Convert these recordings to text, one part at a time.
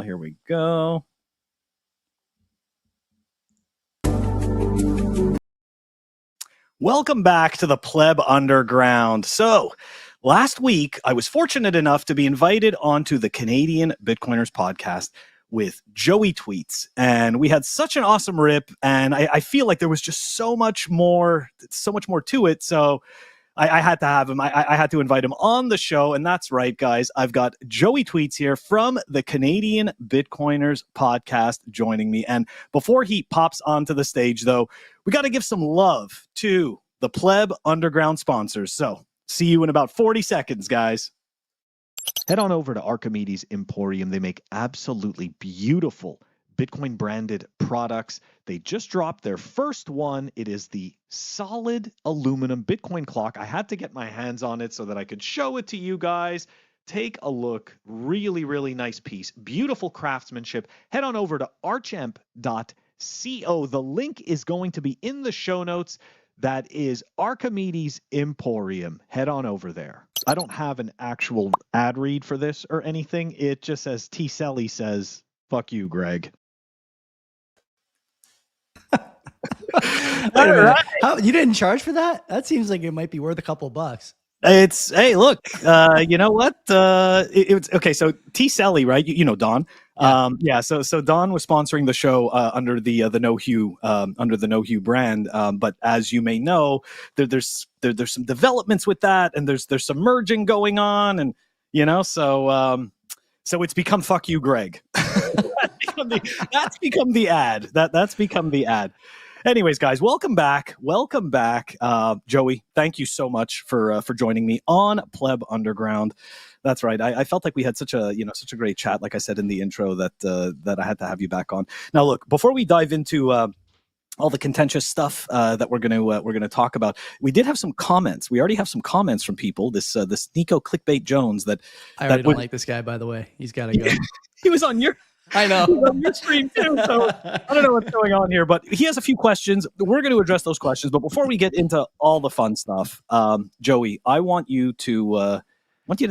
Here we go. Welcome back to the Pleb Underground. So, last week, I was fortunate enough to be invited onto the Canadian Bitcoiners podcast with Joey Tweets. And we had such an awesome rip. And I feel like there was just so much more to it. So I had to have him. I had to invite him on the show. And that's right, guys. I've got Joey Tweets here from the Canadian Bitcoiners podcast joining me. And before he pops onto the stage, though, we got to give some love to the Pleb Underground sponsors. So see you in about 40 seconds, guys. Head on over to Archimedes Emporium. They make absolutely beautiful Bitcoin branded products. They just dropped their first one. It is the solid aluminum Bitcoin clock. I had to get my hands on it so that I could show it to you guys. Take a look. Really, really nice piece. Beautiful craftsmanship. Head on over to archemp.co. The link is going to be in the show notes. That is Archimedes Emporium. Head on over there. I don't have an actual ad read for this or anything. It just says T. Selly says, "Fuck you, Greg." Wait a minute. How, you didn't charge for that? That seems like it might be worth a couple bucks. It's, hey, look, you know what? It's okay. So T. Selly, right? You know Don. Yeah. So Don was sponsoring the show under the No Hue brand. But as you may know, there's some developments with that, and there's some merging going on, and so it's become "Fuck you, Greg." That's become the ad. That's become the ad. Anyways, guys, welcome back. Joey, thank you so much for joining me on Pleb Underground. That's right. I felt like we had such a great chat, like I said in the intro, that I had to have you back on. Now, look, before we dive into all the contentious stuff that we're gonna talk about, we did have some comments. We already have some comments from people. This Nico Clickbait Jones that I already don't like this guy, by the way. He's got to go. He was on your. I know. He's on your stream too, so I don't know what's going on here, but he has a few questions. We're going to address those questions, but before we get into all the fun stuff, Joey, I want you to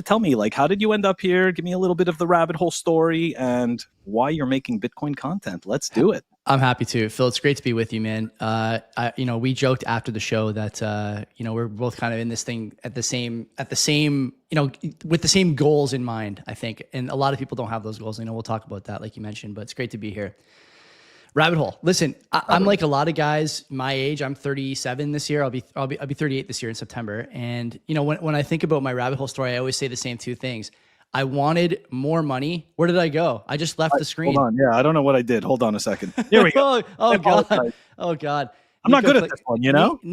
tell me, like, how did you end up here? Give me a little bit of the rabbit hole story and why you're making Bitcoin content. Let's do it. I'm happy to. Phil, it's great to be with you, man. We joked after the show that we're both kind of in this thing at the same, with the same goals in mind, I think. And a lot of people don't have those goals. We'll talk about that, like you mentioned, but it's great to be here. Rabbit hole. Listen, I'm like a lot of guys my age. I'm 37 this year. I'll be 38 this year in September. And when I think about my rabbit hole story, I always say the same two things. I wanted more money. Where did I go? I just left the screen. Hold on. Yeah, I don't know what I did. Hold on a second. Here we go. Oh God. Oh God. I'm not good at this one,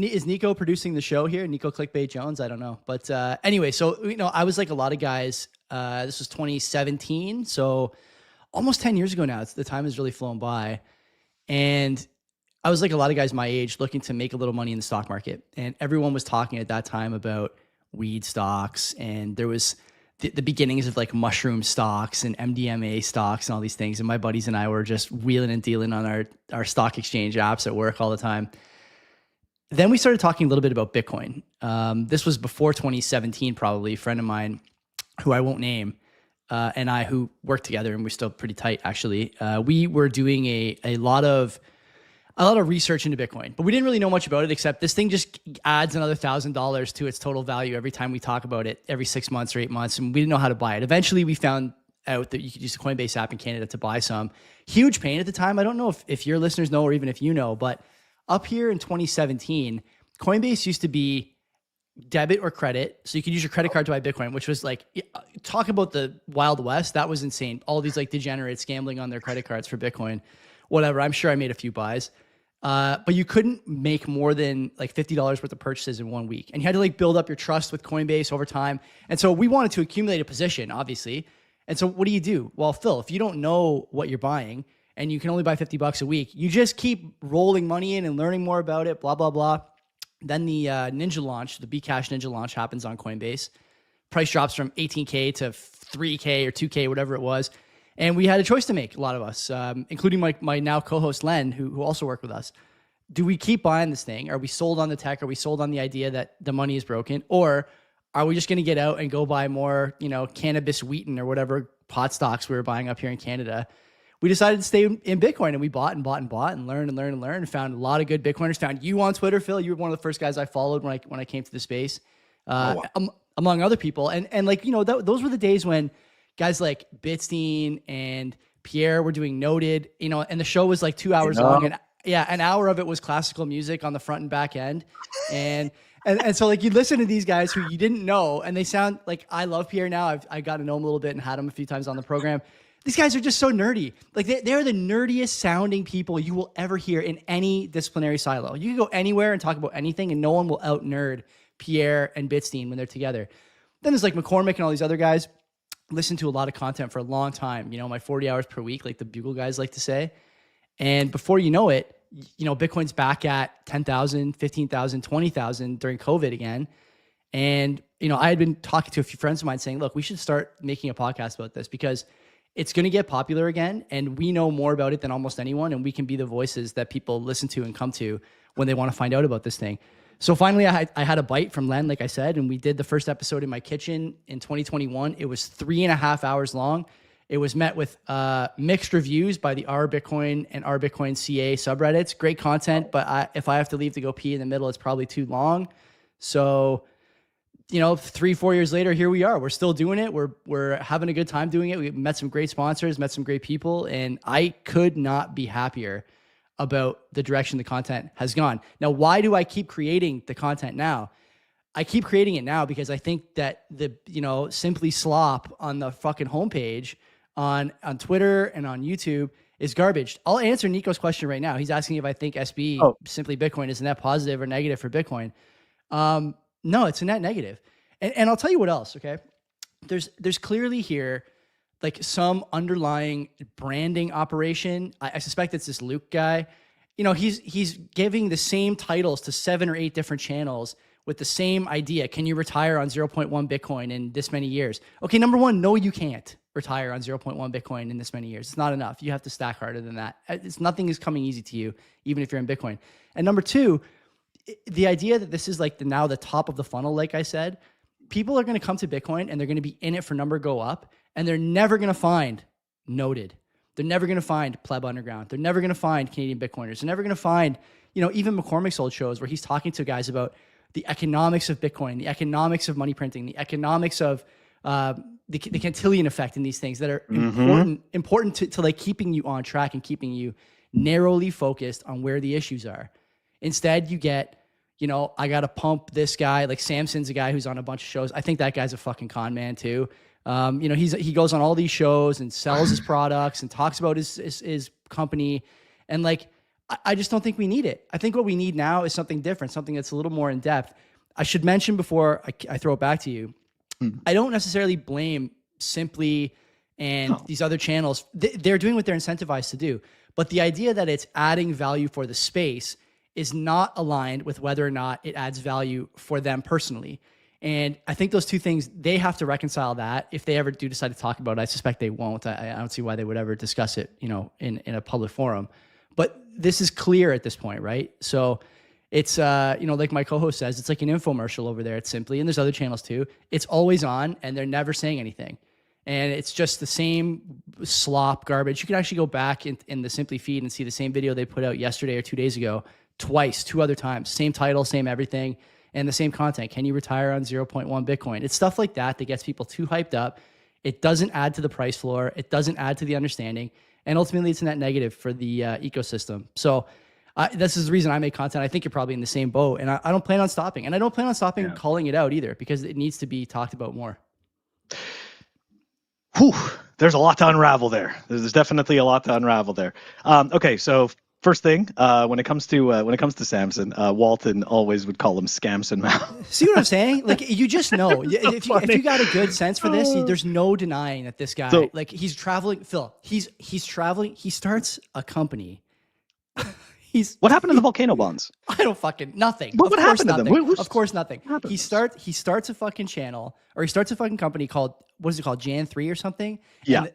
Is Nico producing the show here? Nico Clickbait Jones? I don't know. But anyway, so, I was like a lot of guys. This was 2017. So almost 10 years ago now. The time has really flown by. And I was like a lot of guys my age looking to make a little money in the stock market. And everyone was talking at that time about weed stocks. And there was the beginnings of like mushroom stocks and MDMA stocks and all these things. And my buddies and I were just wheeling and dealing on our stock exchange apps at work all the time. Then we started talking a little bit about Bitcoin. This was before 2017, probably. A friend of mine who I won't name and I, who worked together, and we're still pretty tight, actually. We were doing a lot of research into Bitcoin, but we didn't really know much about it, except this thing just adds another $1,000 to its total value every time we talk about it, every 6 months or 8 months. And we didn't know how to buy it. Eventually we found out that you could use the Coinbase app in Canada to buy some. Huge pain at the time. I don't know if your listeners know, or even if you know, but up here in 2017, Coinbase used to be debit or credit. So you could use your credit card to buy Bitcoin, which was like, talk about the Wild West. That was insane. All these like degenerates gambling on their credit cards for Bitcoin, whatever. I'm sure I made a few buys. But you couldn't make more than like $50 worth of purchases in 1 week. And you had to like build up your trust with Coinbase over time. And so we wanted to accumulate a position, obviously. And so what do? Well, Phil, if you don't know what you're buying and you can only buy $50 a week, you just keep rolling money in and learning more about it, blah, blah, blah. Then the Ninja launch, the Bcash Ninja launch happens on Coinbase. Price drops from 18K to 3K or 2K, whatever it was. And we had a choice to make, a lot of us, including my now co-host Len, who also worked with us. Do we keep buying this thing? Are we sold on the tech? Are we sold on the idea that the money is broken? Or are we just going to get out and go buy more, cannabis wheaton or whatever pot stocks we were buying up here in Canada. We decided to stay in Bitcoin, and we bought and learned and found a lot of good Bitcoiners. Found you on Twitter, Phil. You were one of the first guys I followed when I came to the space, among other people. And like, you know, those were the days when guys like Bitstein and Pierre were doing Noted, you know, and the show was like 2 hours long, and an hour of it was classical music on the front and back end. And so like you listen to these guys who you didn't know, and they sound like, I love Pierre now. I got to know him a little bit and had him a few times on the program. These guys are just so nerdy. Like they're the nerdiest sounding people you will ever hear in any disciplinary silo. You can go anywhere and talk about anything, and no one will out nerd Pierre and Bitstein when they're together. Then there's like McCormick and all these other guys. Listen to a lot of content for a long time. You know, my 40 hours per week, like the Bugle guys like to say. And before you know it, you know, Bitcoin's back at 10,000, 15,000, 20,000 during COVID again. And, you know, I had been talking to a few friends of mine saying, look, we should start making a podcast about this because it's going to get popular again. And we know more about it than almost anyone. And we can be the voices that people listen to and come to when they want to find out about this thing. So finally, I had a bite from Len, like I said, and we did the first episode in my kitchen in 2021. It was 3.5 hours long. It was met with mixed reviews by the R Bitcoin and R Bitcoin CA subreddits. Great content, but if I have to leave to go pee in the middle, it's probably too long. So, you know, 3-4 years later, here we are. We're still doing it. We're having a good time doing it. We met some great sponsors, met some great people, and I could not be happier about the direction the content has gone. Now, why do I keep creating the content now? I keep creating it now because I think that the, you know, Simply Slop on the fucking homepage on Twitter and on YouTube is garbage. I'll answer Nico's question right now. He's asking if I think SB, Simply Bitcoin, is a net positive or negative for Bitcoin. No, it's a net negative. And I'll tell you what else, okay? There's clearly here like some underlying branding operation. I suspect it's this Luke guy. You know, he's giving the same titles to 7 or 8 different channels with the same idea. Can you retire on 0.1 Bitcoin in this many years? Okay, number one, no, you can't retire on 0.1 Bitcoin in this many years. It's not enough. You have to stack harder than that. Nothing is coming easy to you, even if you're in Bitcoin. And number two, the idea that this is like now the top of the funnel, like I said, people are going to come to Bitcoin and they're going to be in it for number go up, and they're never going to find Noted. They're never going to find Pleb Underground. They're never going to find Canadian Bitcoiners. They're never going to find, you know, even McCormick's old shows where he's talking to guys about the economics of Bitcoin, the economics of money printing, the economics of the Cantillon effect and these things that are important to like keeping you on track and keeping you narrowly focused on where the issues are. Instead, you get, you know, I got to pump this guy. Like Samson's a guy who's on a bunch of shows. I think that guy's a fucking con man too. You know, he goes on all these shows and sells his products and talks about his company. And like, I just don't think we need it. I think what we need now is something different, something that's a little more in depth. I should mention before I throw it back to you, I don't necessarily blame Simply and these other channels. They're doing what they're incentivized to do. But the idea that it's adding value for the space is not aligned with whether or not it adds value for them personally. And I think those two things, they have to reconcile that. If they ever do decide to talk about it, I suspect they won't. I don't see why they would ever discuss it, you know, in a public forum. But this is clear at this point, right? So it's, you know, like my co-host says, it's like an infomercial over there at Simply, and there's other channels too. It's always on, and they're never saying anything. And it's just the same slop garbage. You can actually go back in the Simply feed and see the same video they put out yesterday or 2 days ago, twice, 2 other times. Same title, same everything, and the same content. Can you retire on 0.1 Bitcoin? It's stuff like that that gets people too hyped up. It doesn't add to the price floor. It doesn't add to the understanding. And ultimately, it's a net negative for the ecosystem. So this is the reason I make content. I think you're probably in the same boat. And I don't plan on stopping. And I don't plan on stopping calling it out either, because it needs to be talked about more. Whew, there's a lot to unravel there. There's definitely a lot to unravel there. Okay, so first thing, when it comes to Samson, Walton always would call him Scamson Mao. See what I'm saying? Like, you just know. If you got a good sense for this, there's no denying that this guy, like, he's traveling. Phil, he's traveling. He starts a company. What happened to the volcano bonds? I don't fucking nothing. What happened to them? Of course nothing. He starts a fucking channel, or he starts a fucking company called, what is it called, Jan 3 or something? Yeah.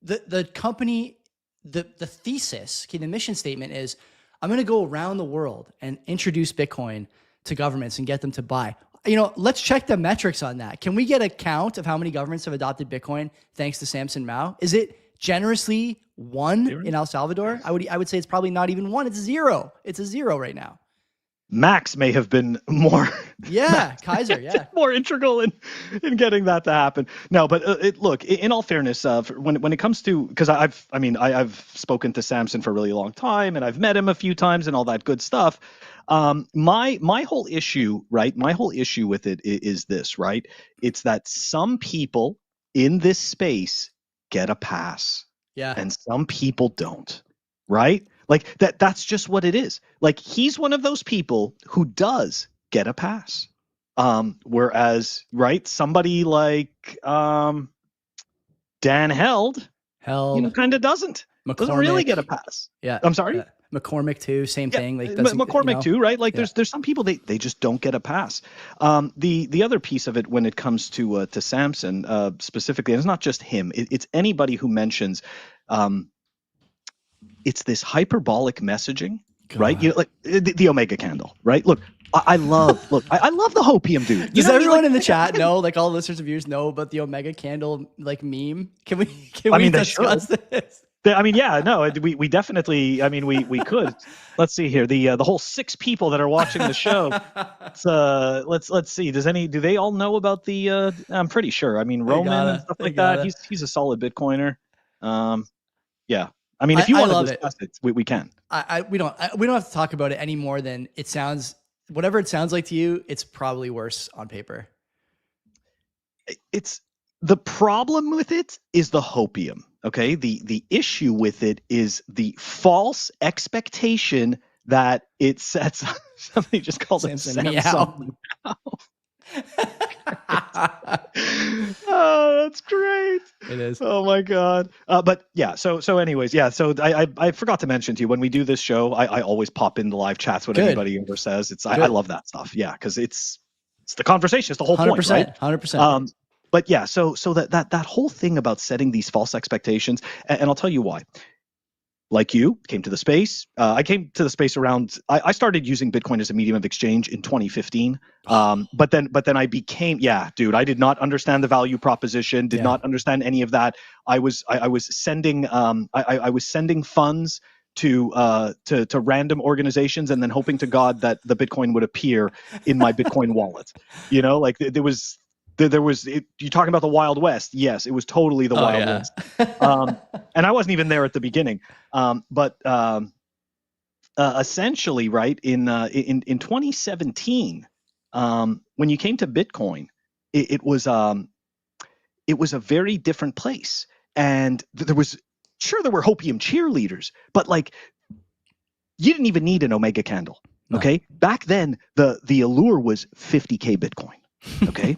And the company, the thesis, okay, the mission statement is, I'm going to go around the world and introduce Bitcoin to governments and get them to buy. let's check the metrics on that. Can we get a count of how many governments have adopted Bitcoin thanks to Samson Mow? Is it generously 1 in El Salvador? I would say it's probably not even 1. It's 0. It's a 0 right now. Max may have been more. Yeah, Kaiser. Yeah, more integral in getting that to happen. No, but look, in all fairness, when it comes to, because I've spoken to Samson for a really long time, and I've met him a few times and all that good stuff. My whole issue, right? My whole issue with it is this, right? It's that some people in this space get a pass, and some people don't, right? Like that's just what it is. Like he's one of those people who does get a pass. Whereas, right, somebody like Dan Held, kind of doesn't really get a pass. Yeah. I'm sorry? McCormick too, same thing. Like McCormick too, right? Like there's some people they just don't get a pass. The other piece of it when it comes to Samson specifically, and it's not just him, it's anybody who mentions it's this hyperbolic messaging, right? Like the Omega candle, right? Look, I love the hopium, dude. Does everyone in the chat know, like all the listeners and viewers know about the Omega candle like meme? Can we discuss this? We definitely, we could. Let's see here. The whole 6 people that are watching the show. Let's see. Do they all know about the I'm pretty sure. Roman and stuff like that. He's a solid Bitcoiner. Yeah. If you want to discuss it, we can. We don't have to talk about it any more than it sounds. Whatever it sounds like to you, it's probably worse on paper. It's the problem with it is the hopium. Okay. The issue with it is the false expectation that it sets. Somebody just called it Samsung Meow. Oh, that's great. It is. Oh my God. But yeah, so anyways, yeah. So I forgot to mention to you, when we do this show, I always pop in the live chats when anybody ever says I love that stuff. Yeah, because it's the conversation. It's the whole 100%, point, right? 100%. But yeah, so that whole thing about setting these false expectations, and I'll tell you why. Like you came to the space. I came to the space around. I started using Bitcoin as a medium of exchange in 2015. But then I became, dude. I did not understand the value proposition. Did not understand any of that. I was sending funds to random organizations and then hoping to God that the Bitcoin would appear in my Bitcoin wallet. Like there was. You're talking about the Wild West. Yes, it was totally the Wild West. And I wasn't even there at the beginning. But essentially, right, in 2017, when you came to Bitcoin, it was a very different place. And there were hopium cheerleaders, but like you didn't even need an Omega candle. Okay. No. Back then, the allure was 50K Bitcoin. Okay.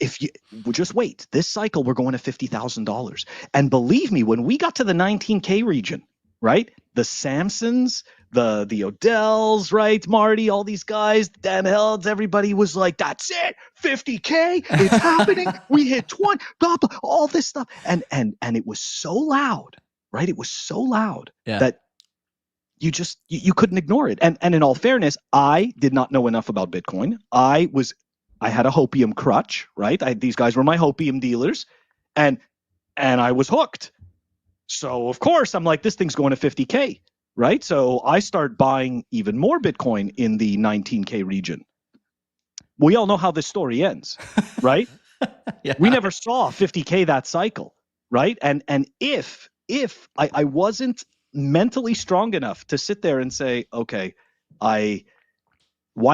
If you just wait, this cycle we're going to $50,000, and believe me, when we got to the 19K region, right, the Samsons, the Odells, right, Marty, all these guys, Dan Helds, everybody was like, "That's it, 50K, it's happening. We hit 20, blah blah, all this stuff," and it was so loud, right? It was so loud that you couldn't ignore it. And in all fairness, I did not know enough about Bitcoin. I had a hopium crutch, right? These guys were my hopium dealers, and I was hooked. So of course I'm like, this thing's going to 50K, right? So I start buying even more Bitcoin in the 19K region. We all know how this story ends, right? We never saw 50K that cycle, right? And if I wasn't mentally strong enough to sit there and say, okay, why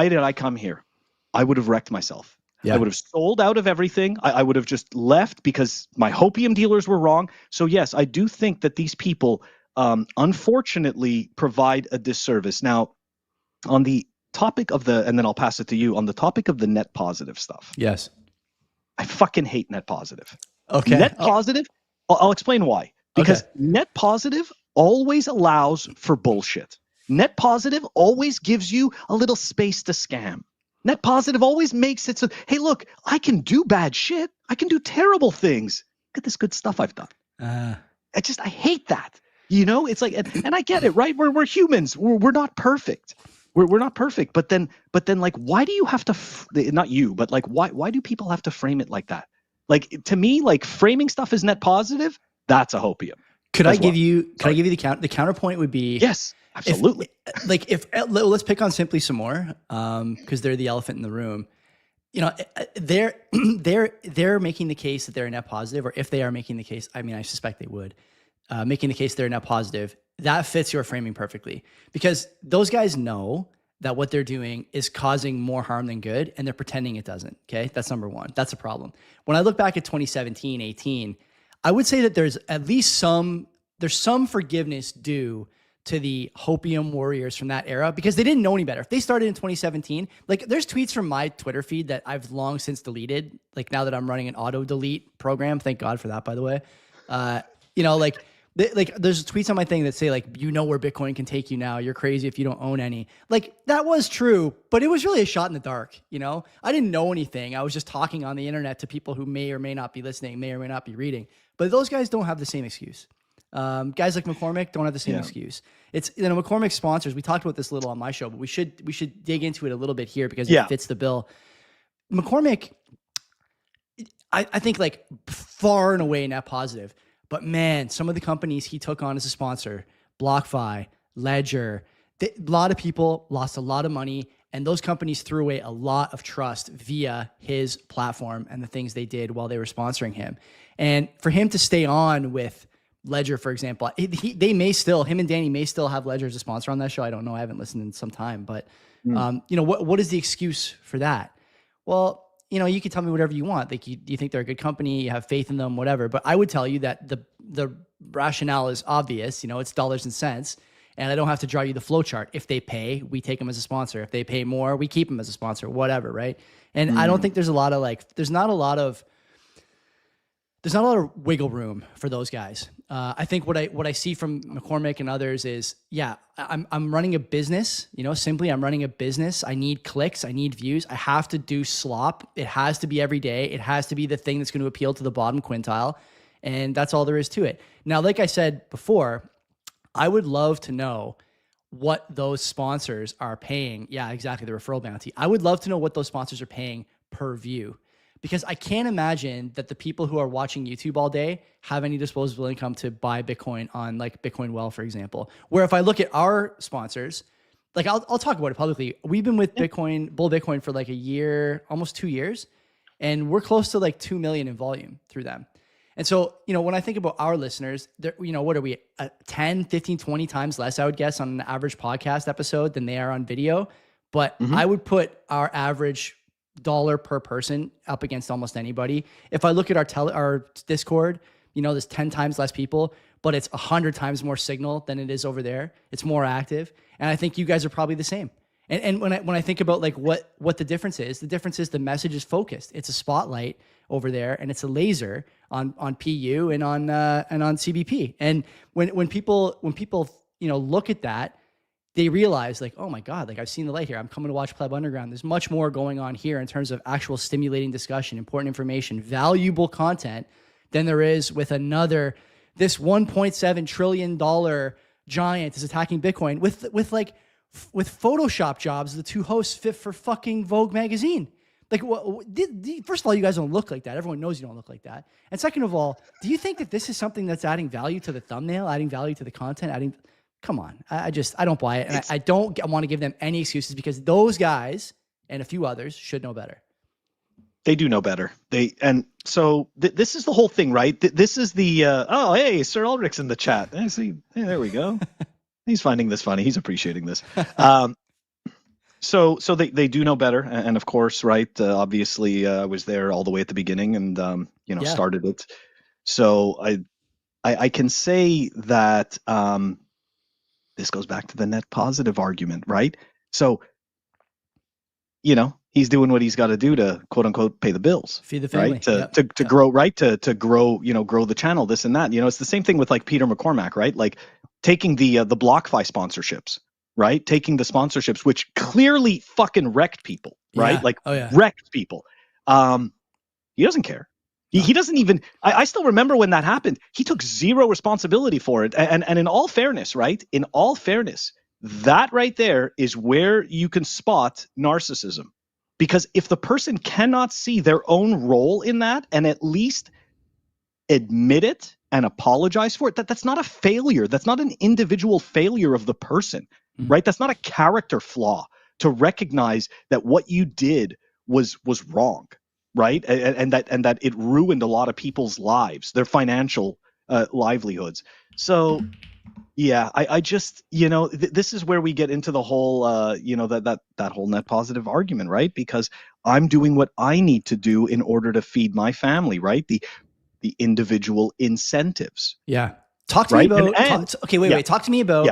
did I come here? I would have wrecked myself. I would have sold out of everything. I would have just left because my hopium dealers were wrong. So yes, I do think that these people, unfortunately, provide a disservice. Now, on the topic of and then I'll pass it to you, on the topic of the net positive stuff. Yes. I fucking hate net positive. Okay. Net positive, I'll explain why. Because net positive always allows for bullshit. Net positive always gives you a little space to scam. Net positive always makes it so, hey, look, I can do bad shit. I can do terrible things. Look at this good stuff I've done. I hate that. It's like, and I get it, right? We're humans. We're not perfect. We're not perfect, but then like, why do you have to not you, but like, why do people have to frame it like that? Like, to me, like, framing stuff as net positive, that's a hopium. Could I as give well. you Sorry. the counterpoint would be, Yes, absolutely. if let's pick on Simply some more, because they're the elephant in the room. You know, they're making the case that they're a net positive, or if they are making the case, I mean, I suspect they would, making the case they're a net positive. That fits your framing perfectly, because those guys know that what they're doing is causing more harm than good, and they're pretending it doesn't. Okay, that's number one. That's a problem. When I look back at 2017, 18, I would say that there's at least some forgiveness due to the hopium warriors from that era, because they didn't know any better. If they started in 2017, like, there's tweets from my Twitter feed that I've long since deleted. Like, now that I'm running an auto delete program, thank God for that, by the way. You know, like there's tweets on my thing that say, like, you know where Bitcoin can take you now. You're crazy if you don't own any. Like, that was true, but it was really a shot in the dark. You know, I didn't know anything. I was just talking on the internet to people who may or may not be listening, may or may not be reading. But those guys don't have the same excuse. Guys like McCormick don't have the same excuse. It's, you know, McCormick sponsors. We talked about this a little on my show, but we should dig into it a little bit here, because it fits the bill. McCormick, I think, like, far and away net positive. But man, some of the companies he took on as a sponsor, BlockFi, Ledger, a lot of people lost a lot of money, and those companies threw away a lot of trust via his platform and the things they did while they were sponsoring him. And for him to stay on with Ledger, for example, they may still, him and Danny may still have Ledger as a sponsor on that show. I don't know. I haven't listened in some time, but you know, what is the excuse for that? Well, you know, you can tell me whatever you want. Like, you think they're a good company, you have faith in them, whatever. But I would tell you that the rationale is obvious. You know, it's dollars and cents, and I don't have to draw you the flow chart. If they pay, we take them as a sponsor. If they pay more, we keep them as a sponsor, whatever, right? And I don't think there's a lot of, like, there's not a lot of wiggle room for those guys. I think what I see from McCormick and others is, I'm running a business, you know, simply I'm running a business. I need clicks. I need views. I have to do slop. It has to be every day. It has to be the thing that's going to appeal to the bottom quintile. And that's all there is to it. Now, like I said before, I would love to know what those sponsors are paying. Yeah, exactly. The referral bounty. I would love to know what those sponsors are paying per view, because I can't imagine that the people who are watching YouTube all day have any disposable income to buy Bitcoin on, like, Bitcoin Well, for example. Where if I look at our sponsors, like, I'll talk about it publicly. We've been with Bull Bitcoin for like a year, almost 2 years, and we're close to like 2 million in volume through them. And so, you know, when I think about our listeners, you know, what are we, 10, 15, 20 times less, I would guess, on an average podcast episode than they are on video. But I would put our average dollar per person up against almost anybody. If I look at our Discord, you know, there's 10 times less people, but it's 100 times more signal than it is over there. It's more active. And I think you guys are probably the same. And when I think about, like, what the difference is the message is focused. It's a spotlight over there, and it's a laser on PU and on CBP. And when people, you know, look at that, they realize, like, oh my God, like, I've seen the light here. I'm coming to watch Pleb Underground. There's much more going on here in terms of actual stimulating discussion, important information, valuable content than there is with this $1.7 trillion giant is attacking Bitcoin with Photoshop jobs. The two hosts fit for fucking Vogue magazine. Like, first of all, you guys don't look like that. Everyone knows you don't look like that. And second of all, do you think that this is something that's adding value to the thumbnail, adding value to the content, come on. I don't buy it. And I don't want to give them any excuses, because those guys and a few others should know better. They do know better. So this is the whole thing, right? This is the, oh, hey, Sir Ulrich's in the chat. Hey, there we go. He's finding this funny. He's appreciating this. So they do know better. And of course, right, obviously I was there all the way at the beginning and, started it. So I can say that this goes back to the net positive argument, right? So, you know, he's doing what he's got to do to, quote unquote, pay the bills, feed the family, right? To grow, right? To grow, grow the channel, this and that. You know, it's the same thing with, like, Peter McCormack, right? Like, taking the BlockFi sponsorships, right? Taking the sponsorships, which clearly fucking wrecked people, right? Wrecked people. He doesn't care. He doesn't even. I still remember when that happened. He took zero responsibility for it. And in all fairness, right? In all fairness, That right there is where you can spot narcissism. Because if the person cannot see their own role in that and at least admit it and apologize for it, that's not a failure. That's not an individual failure of the person, right? That's not a character flaw to recognize that what you did was wrong, right? And that it ruined a lot of people's lives, their financial livelihoods. So yeah, I just, this is where we get into the whole, that whole net positive argument, right? Because I'm doing what I need to do in order to feed my family, right? The individual incentives. Yeah. Talk to right? me about, wait. Talk to me about,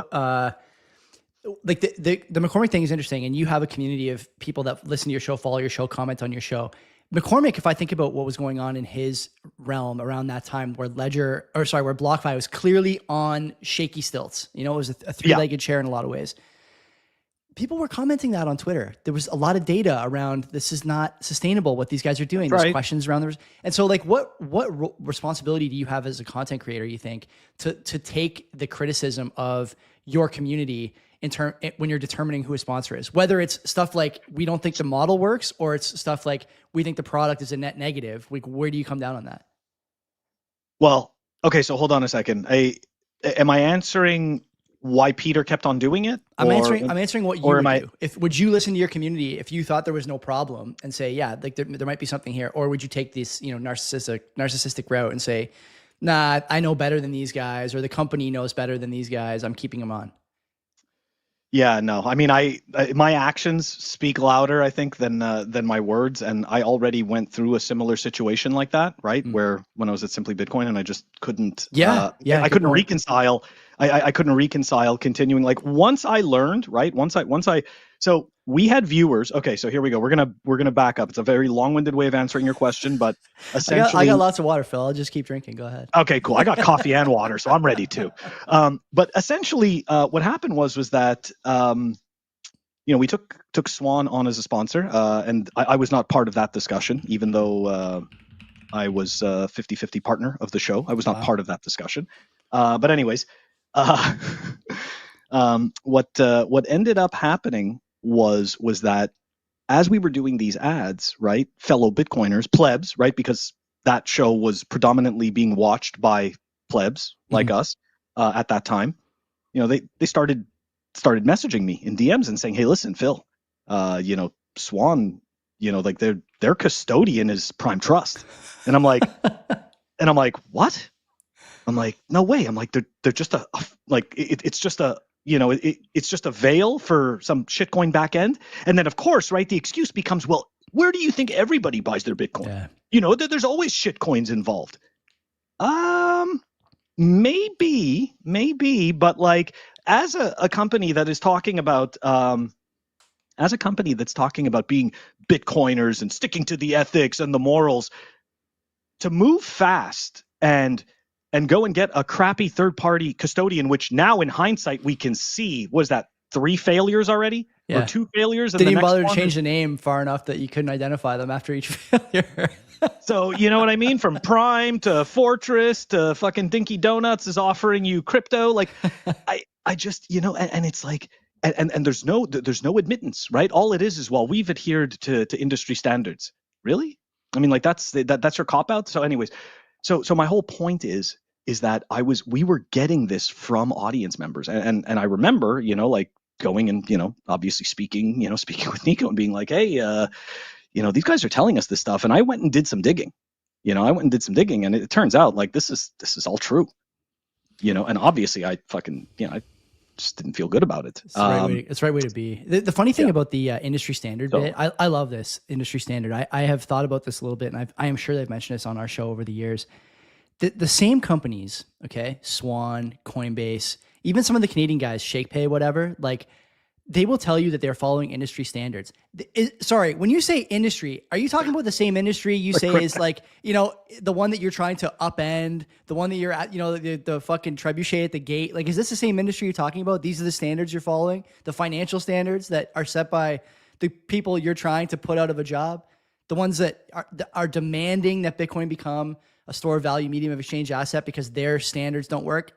like the McCormick thing is interesting, and you have a community of people that listen to your show, follow your show, comment on your show. McCormick, if I think about what was going on in his realm around that time, where where BlockFi was clearly on shaky stilts, it was a three-legged chair in a lot of ways. People were commenting that on Twitter. There was a lot of data around this is not sustainable what these guys are doing. There's questions around and so like what responsibility do you have as a content creator, you think, to take the criticism of your community when you're determining who a sponsor is, whether it's stuff like we don't think the model works or it's stuff like we think the product is a net negative? Like, where do you come down on that? Well, okay, so hold on a second. Am I answering why Peter kept on doing it? I'm answering what you would do. Would you listen to your community if you thought there was no problem and say, yeah, like there might be something here, or would you take this narcissistic route and say, nah, I know better than these guys, or the company knows better than these guys, I'm keeping them on? Yeah, no. I mean, my actions speak louder, I think, than my words. And I already went through a similar situation like that, right? Where when I was at Simply Bitcoin, and I just couldn't. I couldn't reconcile. I couldn't reconcile continuing. Like once I learned, right? So we had viewers. Okay, so here we go. We're gonna back up. It's a very long-winded way of answering your question, but essentially, I got lots of water, Phil. I'll just keep drinking. Go ahead. Okay, cool. I got coffee and water, so I'm ready too. But essentially, what happened was that we took Swan on as a sponsor, and I was not part of that discussion, even though I was a 50-50 partner of the show. I was not part of that discussion. But anyways, what ended up happening was that as we were doing these ads, right, fellow Bitcoiners, plebs, right, because that show was predominantly being watched by plebs like us at that time, they started messaging me in DMs and saying, hey, listen, Phil, Swan, like their custodian is Prime Trust. And I'm like, what? I'm like, no way. I'm like, they're just it's just a, it's just a veil for some shitcoin back end. And then of course, right, the excuse becomes, well, where do you think everybody buys their Bitcoin? Yeah. There's always shitcoins involved. Maybe, but like as a company that is talking about, as a company that's talking about being Bitcoiners and sticking to the ethics and the morals, to move fast and go and get a crappy third-party custodian, which now in hindsight we can see, was that 3 failures already? Or 2 failures? Didn't even bother to change the name far enough that you couldn't identify them after each failure. So, you know what I mean? From Prime to Fortress to fucking Dinky Donuts is offering you crypto. Like, I just, and it's like, and there's no admittance, right? All it is, well, we've adhered to industry standards. Really? I mean, like that's your cop out. So anyways, so my whole point is that we were getting this from audience members. And I remember, like going and, obviously speaking with Nico and being like, hey, these guys are telling us this stuff. And I went and did some digging, and it turns out like, this is all true, and obviously I fucking, I just didn't feel good about it. It's the right way to be. The funny thing about the industry standard bit, I love this industry standard. I have thought about this a little bit, and I am sure they've mentioned this on our show over the years. The same companies, okay, Swan, Coinbase, even some of the Canadian guys, ShakePay, whatever, like they will tell you that they're following industry standards. Sorry, when you say industry, are you talking about the same industry you say is like, the one that you're trying to upend, the one that you're at, the fucking trebuchet at the gate? Like, is this the same industry you're talking about? These are the standards you're following? The financial standards that are set by the people you're trying to put out of a job? The ones that are demanding that Bitcoin become a store of value, medium of exchange asset because their standards don't work?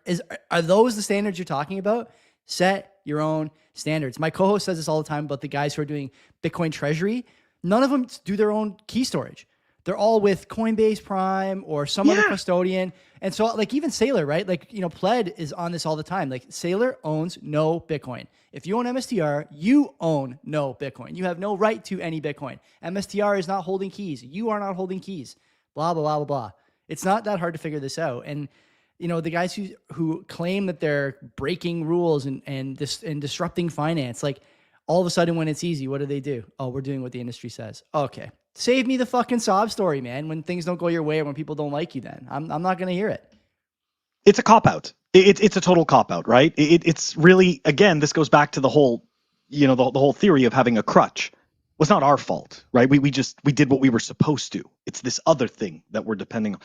Are those the standards you're talking about? Set your own standards. My co-host says this all the time about the guys who are doing Bitcoin treasury. None of them do their own key storage. They're all with Coinbase Prime or some other custodian. And so like even Sailor, right? Like, Pleb is on this all the time. Like Sailor owns no Bitcoin. If you own MSTR, you own no Bitcoin. You have no right to any Bitcoin. MSTR is not holding keys. You are not holding keys. Blah, blah, blah, blah, blah. It's not that hard to figure this out. And, the guys who claim that they're breaking rules and disrupting finance, like all of a sudden when it's easy, what do? Oh, we're doing what the industry says. Okay. Save me the fucking sob story, man. When things don't go your way or when people don't like you, then I'm not going to hear it. It's a cop-out. It's a total cop-out, right? It's really, again, this goes back to the whole, the whole theory of having a crutch. Well, it's not our fault, right? We did what we were supposed to. It's this other thing that we're depending on.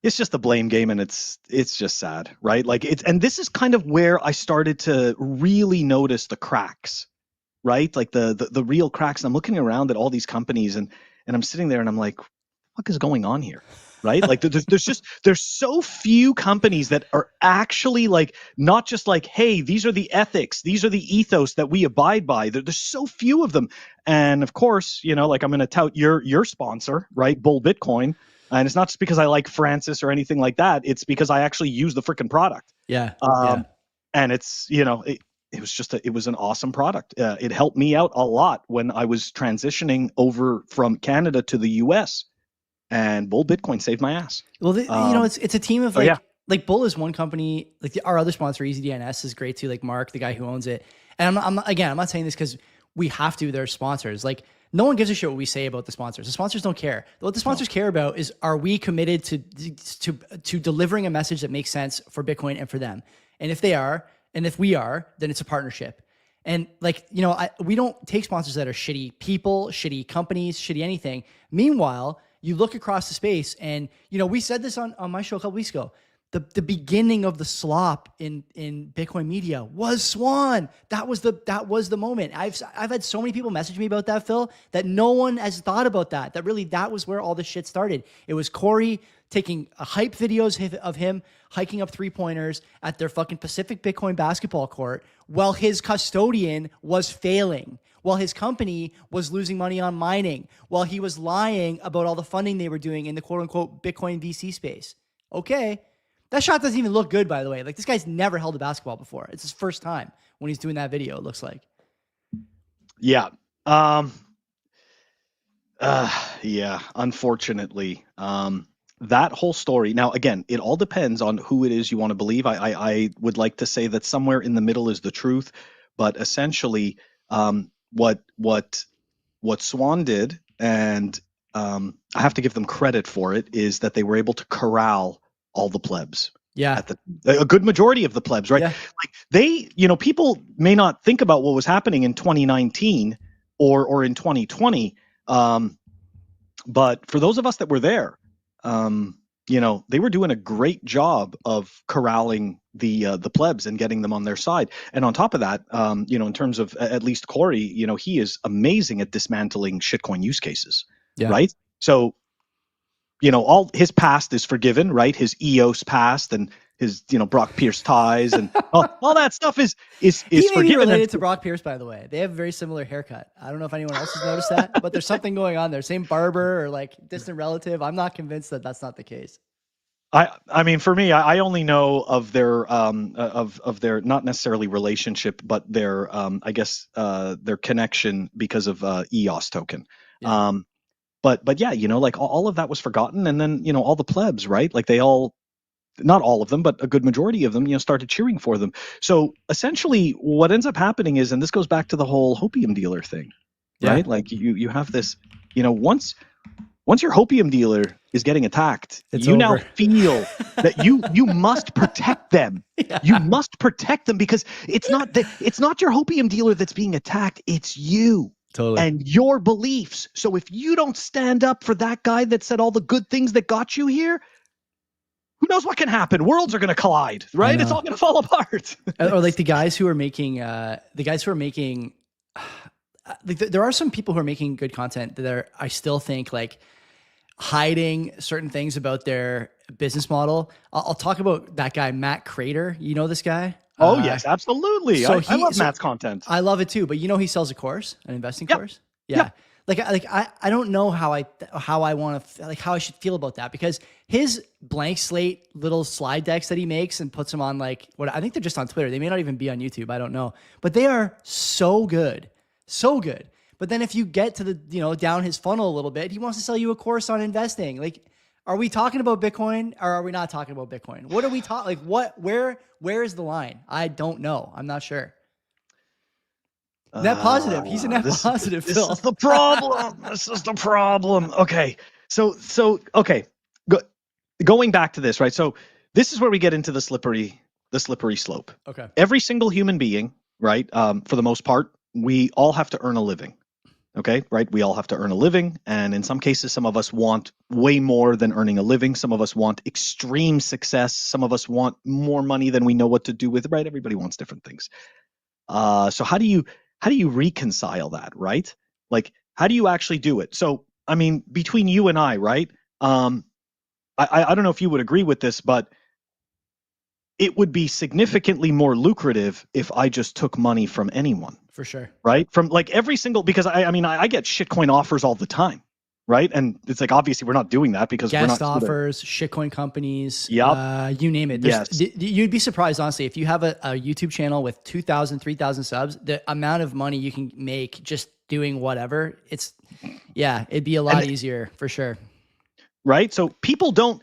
It's just the blame game, and it's just sad, right? Like and this is kind of where I started to really notice the cracks, right? Like the real cracks. And I'm looking around at all these companies, and I'm sitting there, and I'm like, what is going on here? Right? Like there's so few companies that are actually like, not just like, hey, these are the ethics, these are the ethos that we abide by. There's so few of them. And of course, like I'm going to tout your sponsor, right? Bull Bitcoin. And it's not just because I like Francis or anything like that. It's because I actually use the freaking product. Yeah. And it's, it was an awesome product. It helped me out a lot when I was transitioning over from Canada to the US. And Bull Bitcoin saved my ass. Well, it's a team of like Bull is one company. Like our other sponsor, EasyDNS, is great too. Like Mark, the guy who owns it. And I'm not saying this because we have to. They're sponsors. Like no one gives a shit what we say about the sponsors. The sponsors don't care. What the sponsors care about is, are we committed to delivering a message that makes sense for Bitcoin and for them? And if they are, and if we are, then it's a partnership. And like, we don't take sponsors that are shitty people, shitty companies, shitty anything. Meanwhile, you look across the space and, we said this on my show a couple weeks ago, the beginning of the slop in Bitcoin media was Swan. That was the moment. I've had so many people message me about that, Phil, that no one has thought about that really, that was where all this shit started. It was Corey taking hype videos of him hiking up 3-pointers at their fucking Pacific Bitcoin basketball court while his custodian was failing, while his company was losing money on mining, while he was lying about all the funding they were doing in the quote unquote Bitcoin VC space. Okay. That shot doesn't even look good, by the way. Like this guy's never held a basketball before. It's his first time when he's doing that video, it looks like. Yeah. Yeah, unfortunately. That whole story. Now, again, it all depends on who it is you want to believe. I would like to say that somewhere in the middle is the truth, but essentially, what Swan did, and I have to give them credit for it, is that they were able to corral all the plebs. Yeah. A good majority of the plebs, right? Yeah. Like they, people may not think about what was happening in 2019 or in 2020, but for those of us that were there, they were doing a great job of corralling the plebs and getting them on their side. And on top of that, in terms of at least Corey, he is amazing at dismantling shitcoin use cases, right? So, all his past is forgiven, right? His EOS past and his, Brock Pierce ties and all that stuff is he forgiven. Related to Brock Pierce, by the way. They have a very similar haircut. I don't know if anyone else has noticed that, but there's something going on there. Same barber or like distant relative. I'm not convinced that that's not the case. I mean, for me, I only know of their of their not necessarily relationship, but their I guess their connection because of EOS token. Yeah. But yeah, like all of that was forgotten, and then all the plebs, right? Like they all, not all of them, but a good majority of them, started cheering for them. So essentially, what ends up happening is, and this goes back to the whole hopium dealer thing, right? Like you have this, once your hopium dealer is getting attacked, it's over. Now feel that you must protect them. Yeah. You must protect them because it's not your hopium dealer that's being attacked. It's you. Totally. And your beliefs. So if you don't stand up for that guy that said all the good things that got you here, who knows what can happen? Worlds are going to collide, right? It's all going to fall apart. Or like the guys who are making, there are some people who are making good content that are, I still think, like hiding certain things about their business model. I'll talk about that guy, Matt Crater. You know this guy? Oh yes, absolutely. So I love Matt's content. I love it too. But he sells a course, an investing Yep. course. Yeah. Yep. I don't know how I want to, like, how I should feel about that, because his blank slate little slide decks that he makes and puts them on, like, what I think they're just on Twitter. They may not even be on YouTube. I don't know, but they are so good. So good. But then if you get to the, down his funnel a little bit, he wants to sell you a course on investing. Like, are we talking about Bitcoin or are we not talking about Bitcoin? What are we talking? Like, where is the line? I don't know. I'm not sure. Net positive. He's a net positive, Phil. This is the problem. This is the problem. Okay. So okay. Going back to this, right? So this is where we get into the slippery slope. Okay. Every single human being, right? For the most part, we all have to earn a living. Okay, right? We all have to earn a living. And in some cases, some of us want way more than earning a living. Some of us want extreme success. Some of us want more money than we know what to do with, right? Everybody wants different things. So how do you reconcile that, right? Like, how do you actually do it? So, I mean, between you and I, right? I don't know if you would agree with this, but it would be significantly more lucrative if I just took money from anyone. For sure. Right? From like every single, because I get shitcoin offers all the time, right? And it's like, obviously we're not doing that because guest we're not offers, shitcoin companies, yep. You name it. Yes. You'd be surprised, honestly, if you have a YouTube channel with 2,000, 3,000 subs, the amount of money you can make just doing whatever, it'd be a lot easier for sure. Right? So people don't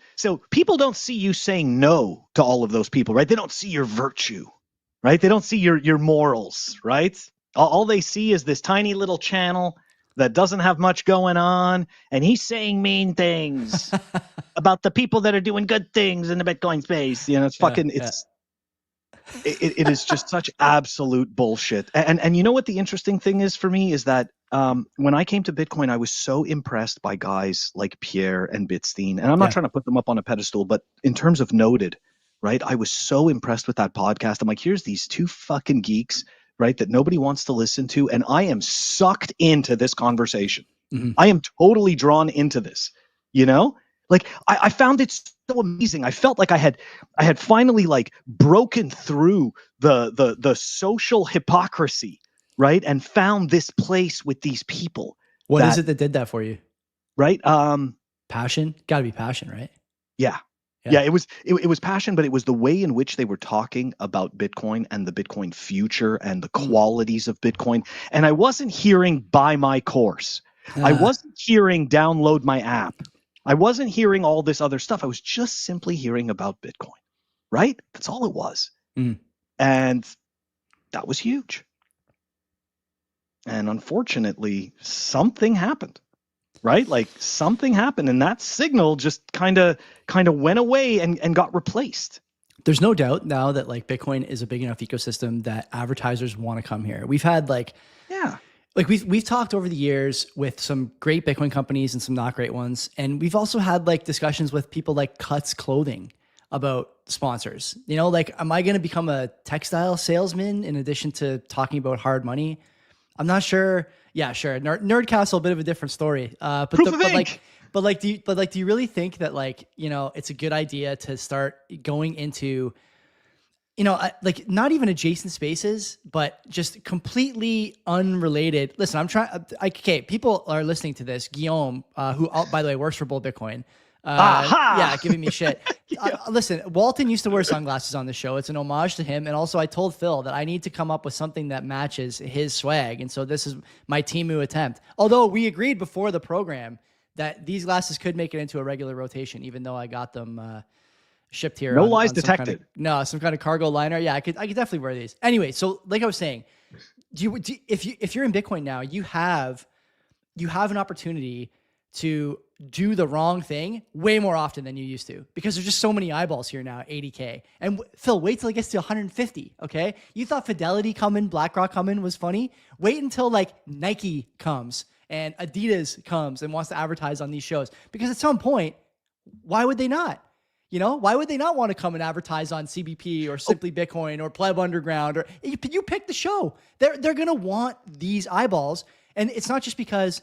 see you saying no to all of those people, right? They don't see your virtue, right? They don't see your morals, right? All they see is this tiny little channel that doesn't have much going on, and he's saying mean things about the people that are doing good things in the Bitcoin space. It's fucking, it is just such absolute bullshit. And you know what the interesting thing is for me is that when I came to Bitcoin, I was so impressed by guys like Pierre and Bitstein, and I'm not trying to put them up on a pedestal, but in terms of noted, right? I was so impressed with that podcast. I'm like, here's these two fucking geeks, right, that nobody wants to listen to, and I am sucked into this conversation. Mm-hmm. I am totally drawn into this, like I found it so amazing. I felt like I had finally like broken through the social hypocrisy, right, and found this place with these people. What is it that did that for you? Right? Passion. Got to be passion, right? Yeah. Yeah, it was passion, but it was the way in which they were talking about Bitcoin and the Bitcoin future and the qualities of Bitcoin. And I wasn't hearing buy my course. I wasn't hearing download my app. I wasn't hearing all this other stuff. I was just simply hearing about Bitcoin, right? That's all it was. And that was huge. And unfortunately, something happened. Right? Like something happened and that signal just kind of went away and got replaced. There's no doubt now that like Bitcoin is a big enough ecosystem that advertisers want to come here. We've had we've talked over the years with some great Bitcoin companies and some not great ones. And we've also had like discussions with people like Cuts Clothing about sponsors. Like, am I going to become a textile salesman in addition to talking about hard money? I'm not sure. Yeah, sure. Nerdcastle, a bit of a different story. But do you really think that like, it's a good idea to start going into, like not even adjacent spaces, but just completely unrelated. Listen, people are listening to this. Guillaume, who by the way works for Bull Bitcoin. Giving me shit. Listen, Walton used to wear sunglasses on the show. It's an homage to him. And also I told Phil that I need to come up with something that matches his swag. And so this is my Temu attempt. Although we agreed before the program that these glasses could make it into a regular rotation, even though I got them shipped here. No lies detected. Some kind of cargo liner. Yeah, I could definitely wear these. Anyway, so like I was saying, if you're in Bitcoin now, you have an opportunity to do the wrong thing way more often than you used to, because there's just so many eyeballs here now, 80K. And Phil, wait till it gets to 150. Okay. You thought Fidelity coming, BlackRock coming was funny. Wait until like Nike comes and Adidas comes and wants to advertise on these shows, because at some point, why would they not? Why would they not want to come and advertise on CBP or Simply Bitcoin or Pleb Underground, or you pick the show. They're going to want these eyeballs. And it's not just because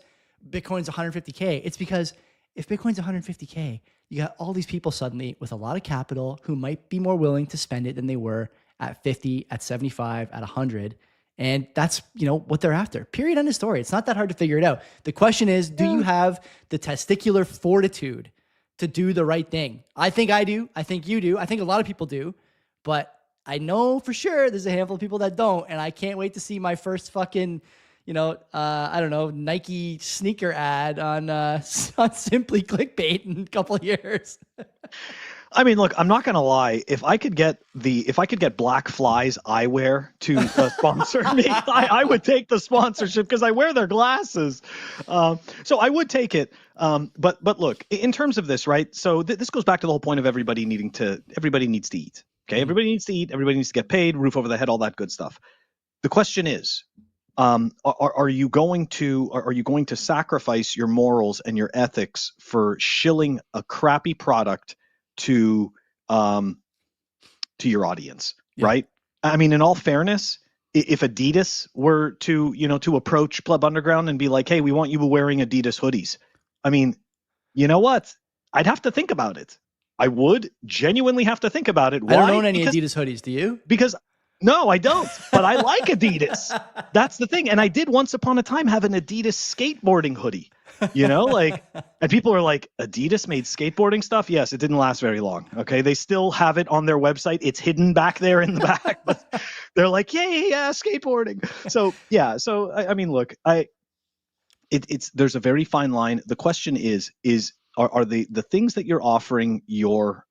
Bitcoin's 150K. It's because if Bitcoin's 150K, you got all these people suddenly with a lot of capital who might be more willing to spend it than they were at 50, at 75, at 100. And that's, what they're after. Period. End of story. It's not that hard to figure it out. The question is, do you have the testicular fortitude to do the right thing? I think I do. I think you do. I think a lot of people do. But I know for sure there's a handful of people that don't. And I can't wait to see my first fucking, I don't know, Nike sneaker ad on Simply Clickbait in a couple of years. I mean, look, I'm not going to lie. If I could get Black Fly's eyewear to sponsor me, I would take the sponsorship because I wear their glasses. So I would take it. But look, in terms of this, right? So this goes back to the whole point of everybody needs to eat. Okay. Everybody needs to eat. Everybody needs to get paid, roof over the head, all that good stuff. The question is, are you going to sacrifice your morals and your ethics for shilling a crappy product to your audience, right? I mean, in all fairness, if Adidas were to approach Pleb Underground and be like, hey, we want you wearing Adidas hoodies, I mean, you know what? I'd have to think about it. I would genuinely have to think about it. Why? I don't own any Adidas hoodies. Do you? Because no, I don't, but I like Adidas. That's the thing. And I did once upon a time have an Adidas skateboarding hoodie, and people are like, Adidas made skateboarding stuff? Yes, it didn't last very long. Okay. They still have it on their website. It's hidden back there in the back, but they're like, yeah, skateboarding. So, yeah. So, I mean, look, there's a very fine line. The question are the things that you're offering your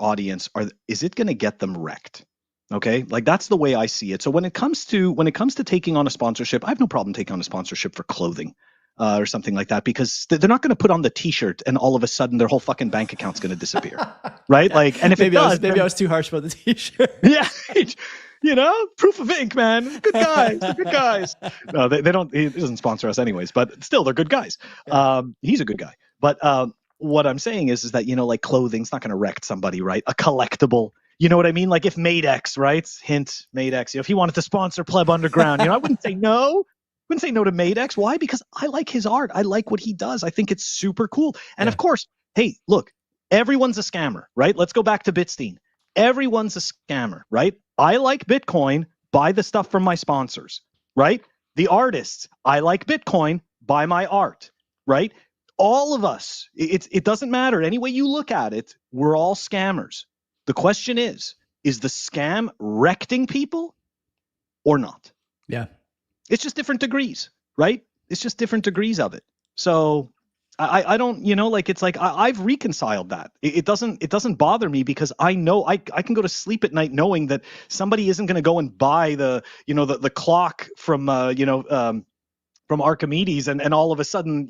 audience, is it going to get them wrecked? Okay. Like that's the way I see it. So when it comes to taking on a sponsorship, I have no problem taking on a sponsorship for clothing or something like that, because they're not going to put on the t-shirt and all of a sudden their whole fucking bank account's going to disappear. Right. Like, and if maybe I was too harsh about the t-shirt. Yeah. Proof of ink, man. Good guys. They're good guys. No, they don't, he doesn't sponsor us anyways, but still they're good guys. Yeah. He's a good guy, but, what I'm saying is that, like clothing's not going to wreck somebody, right? A collectible, you know what I mean? Like if Madex, right? Hint, Madex, if he wanted to sponsor Pleb Underground, I wouldn't say no. Wouldn't say no to Madex. Why? Because I like his art. I like what he does. I think it's super cool. And of course, hey, look, everyone's a scammer, right? Let's go back to Bitstein. Everyone's a scammer, right? I like Bitcoin, buy the stuff from my sponsors, right? The artists, I like Bitcoin, buy my art, right? All of us, it doesn't matter. Any way you look at it, we're all scammers. The question is the scam wrecking people or not? Yeah. It's just different degrees, right? It's just different degrees of it. So I don't, it's like I've reconciled that. It doesn't bother me because I know I can go to sleep at night knowing that somebody isn't going to go and buy the clock from Archimedes and all of a sudden,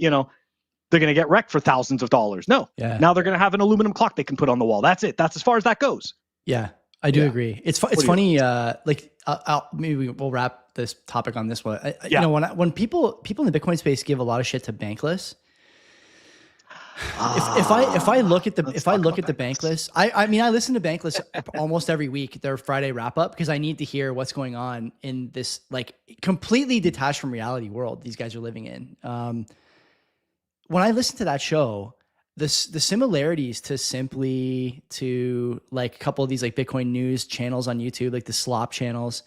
they're going to get wrecked for thousands of dollars. No. Yeah. Now they're going to have an aluminum clock they can put on the wall. That's it. That's as far as that goes. Yeah, I do agree. It's funny. Maybe we'll wrap this topic on this one. When people in the Bitcoin space give a lot of shit to Bankless, if I look at the Bankless, I mean I listen to Bankless almost every week, their Friday wrap up, because I need to hear what's going on in this like completely detached from reality world these guys are living in. When I listen to that show, the similarities to like a couple of these like Bitcoin news channels on YouTube, like the slop channels,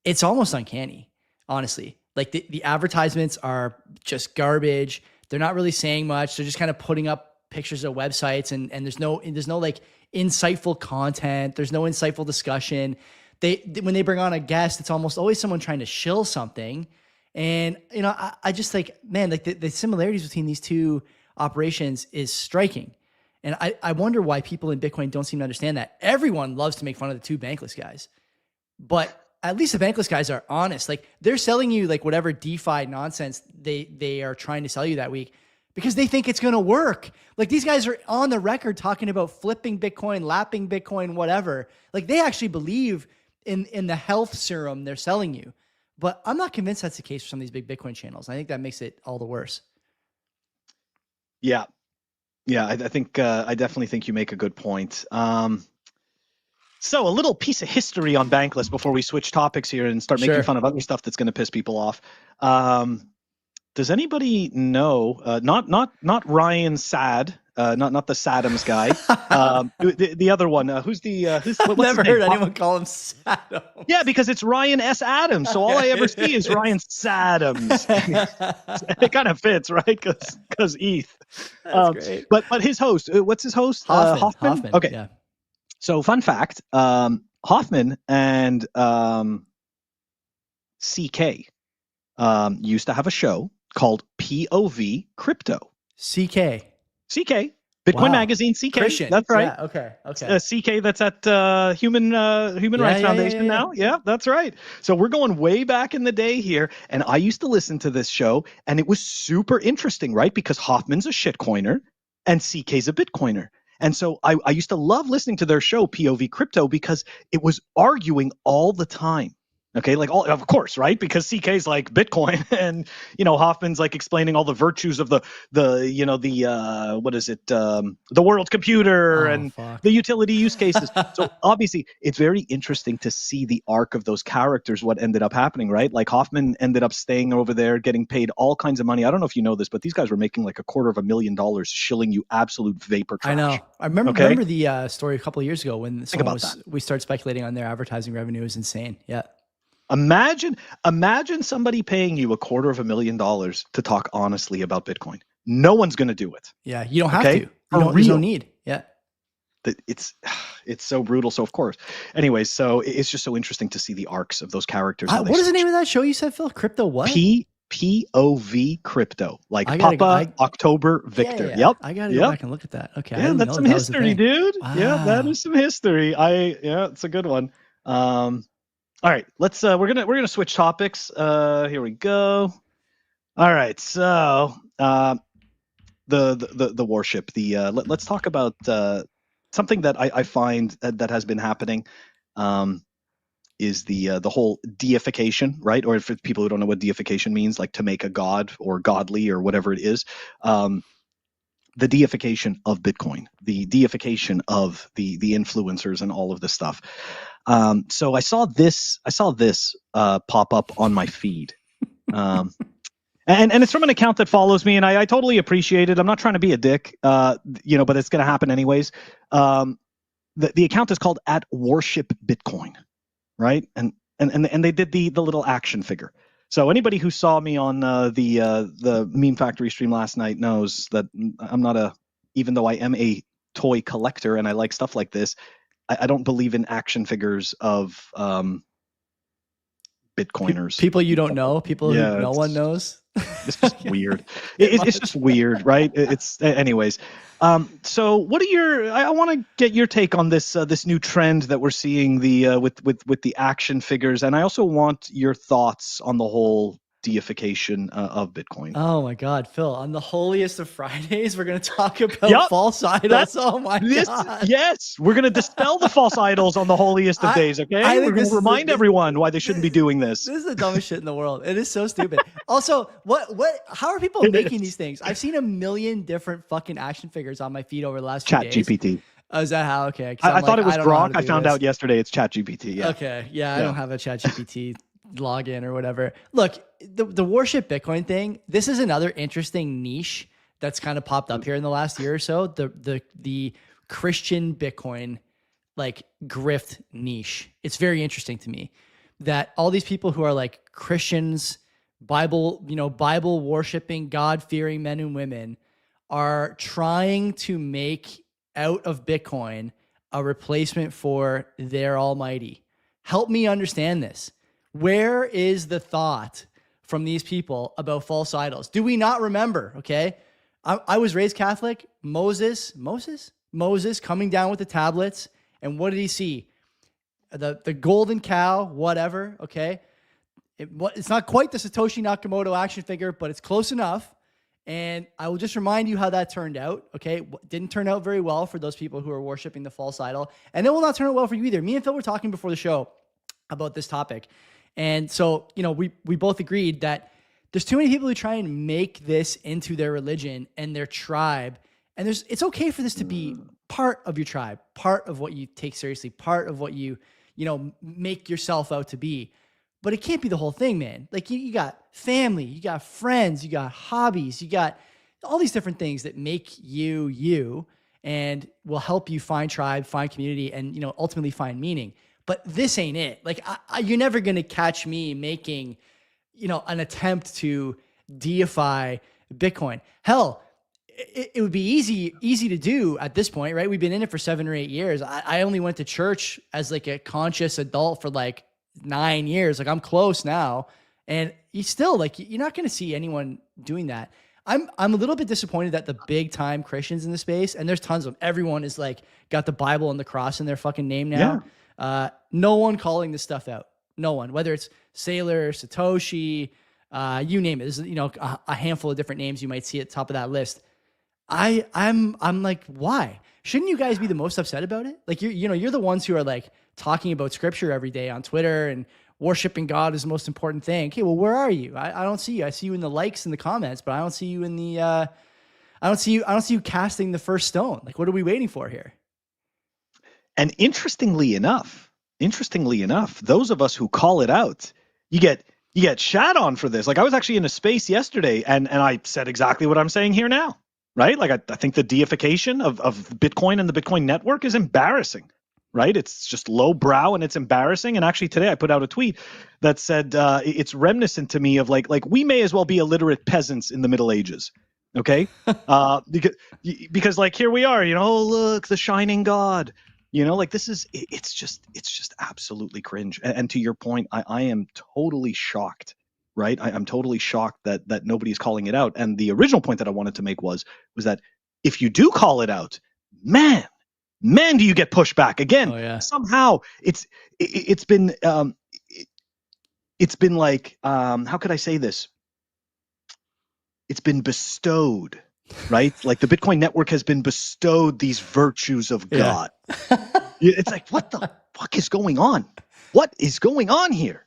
it's almost uncanny, honestly. Like the advertisements are just garbage. They're not really saying much. They're just kind of putting up pictures of websites and there's no like insightful content. There's no insightful discussion. When they bring on a guest, it's almost always someone trying to shill something. And, I just like, man, like the similarities between these two operations is striking. And I wonder why people in Bitcoin don't seem to understand that. Everyone loves to make fun of the two Bankless guys, but at least the Bankless guys are honest. Like they're selling you like whatever DeFi nonsense they are trying to sell you that week because they think it's going to work. Like these guys are on the record talking about flipping Bitcoin, lapping Bitcoin, whatever. Like they actually believe in the health serum they're selling you. But I'm not convinced that's the case for some of these big Bitcoin channels. I think that makes it all the worse. Yeah. Yeah, I think I definitely think you make a good point. So a little piece of history on Bankless before we switch topics here and start making fun of other stuff that's going to piss people off. Does anybody know, not Ryan Sad, not the Saddams guy. The other one. Who's what's I've never his name? heard anyone call him Saddam. Yeah, because it's Ryan S. Adams. So all I ever see is Ryan Saddams. It kind of fits, right? Because ETH. That's great. But his host, what's his host? Hoffman. Okay. Yeah. So fun fact, Hoffman and CK used to have a show called POV Crypto. CK. Bitcoin Wow. Magazine, CK. Christian. That's right. Yeah, okay. CK, that's at Human Rights Foundation now. Yeah, that's right. So we're going way back in the day here, and I used to listen to this show, and it was super interesting, right? Because Hoffman's a shitcoiner, and CK's a Bitcoiner. And so I used to love listening to their show, POV Crypto, because it was arguing all the time. Okay, like of course, right? Because CK's like Bitcoin, and Hoffman's like explaining all the virtues of the what is it, the world's computer and the utility use cases. So obviously, it's very interesting to see the arc of those characters. What ended up happening, right? Like Hoffman ended up staying over there, getting paid all kinds of money. I don't know if you know this, but these guys were making like $250,000 shilling you absolute vapor trash. I know. I remember the story a couple of years ago when we started speculating on their advertising revenue. It was insane. Yeah. Imagine somebody paying you $250,000 to talk honestly about Bitcoin. No one's going to do it. Yeah, you don't have to. There's no need. Yeah. It's so brutal. So of course. Anyways, so it's just so interesting to see the arcs of those characters. What is the name of that show you said, Phil? Crypto what? POV Crypto. Like October Victor. Yeah. Yep. I got to go back and look at that. Okay. Yeah, that's some history, dude. Wow. Yeah, that is some history. It's a good one. All right, let's we're gonna switch topics. Here we go. All right, so the worship. Let's talk about something that I find that has been happening. Is the whole deification, right? Or for people who don't know what deification means, like to make a god or godly or whatever it is. The deification of Bitcoin, the deification of the influencers and all of this stuff. So I saw this pop up on my feed. And it's from an account that follows me, and I totally appreciate it. I'm not trying to be a dick, but it's going to happen anyways. The account is called @worshipbitcoin, right? And they did the little action figure. So anybody who saw me on the Meme Factory stream last night knows that I'm not even though I am a toy collector and I like stuff like this, I don't believe in action figures of Bitcoiners. People you don't know, people who no one knows. It's just weird. It's just weird, right? Anyways. So what are I want to get your take on this new trend that we're seeing with the action figures, and I also want your thoughts on the whole deification of Bitcoin. Oh my God, Phil! On the holiest of Fridays, we're going to talk about false idols. Oh my God! Yes, we're going to dispel the false idols on the holiest of days. Okay, we're going to remind everyone why they shouldn't be doing this. This is the dumbest shit in the world. It is so stupid. Also, how are people making these things? I've seen a million different fucking action figures on my feed over the last few days. ChatGPT. Oh, is that how? Okay, I thought it was Grok. I found out yesterday it's ChatGPT. Yeah. Okay. Yeah, I don't have a ChatGPT login or whatever. Look, the worship Bitcoin thing, this is another interesting niche that's kind of popped up here in the last year or so. The Christian Bitcoin like grift niche. It's very interesting to me that all these people who are like Christians, Bible worshiping, God-fearing men and women are trying to make out of Bitcoin a replacement for their almighty. Help me understand this. Where is the thought from these people about false idols? Do we not remember? Okay. I was raised Catholic. Moses coming down with the tablets. And what did he see? The golden cow, whatever. Okay. It's not quite the Satoshi Nakamoto action figure, but it's close enough. And I will just remind you how that turned out. Okay. Didn't turn out very well for those people who are worshiping the false idol. And it will not turn out well for you either. Me and Phil were talking before the show about this topic. And so, we both agreed that there's too many people who try and make this into their religion and their tribe. And it's okay for this to be part of your tribe, part of what you take seriously, part of what you make yourself out to be. But it can't be the whole thing, man. Like you got family, you got friends, you got hobbies, you got all these different things that make you you and will help you find tribe, find community, and ultimately find meaning. But this ain't it. Like you're never gonna catch me making an attempt to deify Bitcoin. Hell, it would be easy to do at this point, right? We've been in it for 7 or 8 years. I only went to church as like a conscious adult for like 9 years. Like I'm close now, and you still like you're not going to see anyone doing that. I'm a little bit disappointed that the big time Christians in the space, and there's tons of them, everyone is like got the Bible and the cross in their fucking name now. Yeah. No one calling this stuff out. No one, whether it's Sailor, Satoshi, you name it. There's a handful of different names you might see at the top of that list. I'm like, why? Shouldn't you guys be the most upset about it? Like you're the ones who are like talking about scripture every day on Twitter and worshiping God is the most important thing. Okay, well, where are you? I don't see you. I see you in the likes and the comments, but I don't see you in the I don't see you casting the first stone. Like, what are we waiting for here? And interestingly enough, those of us who call it out, you get shat on for this. Like I was actually in a space yesterday and I said exactly what I'm saying here now, right? Like I think the deification of Bitcoin and the Bitcoin network is embarrassing, right? It's just lowbrow and it's embarrassing. And actually today I put out a tweet that said it's reminiscent to me of like we may as well be illiterate peasants in the Middle Ages. Okay. Because like here we are, oh, look, the shining God. Like this is, it's just absolutely cringe. And to your point, I am totally shocked, right? I'm totally shocked that nobody's calling it out. And the original point that I wanted to make was that if you do call it out, man, do you get pushback again? Oh, yeah. Somehow it's been like, how could I say this? It's been bestowed. Right? Like the Bitcoin network has been bestowed these virtues of God. It's like, what the fuck is going on? What is going on here?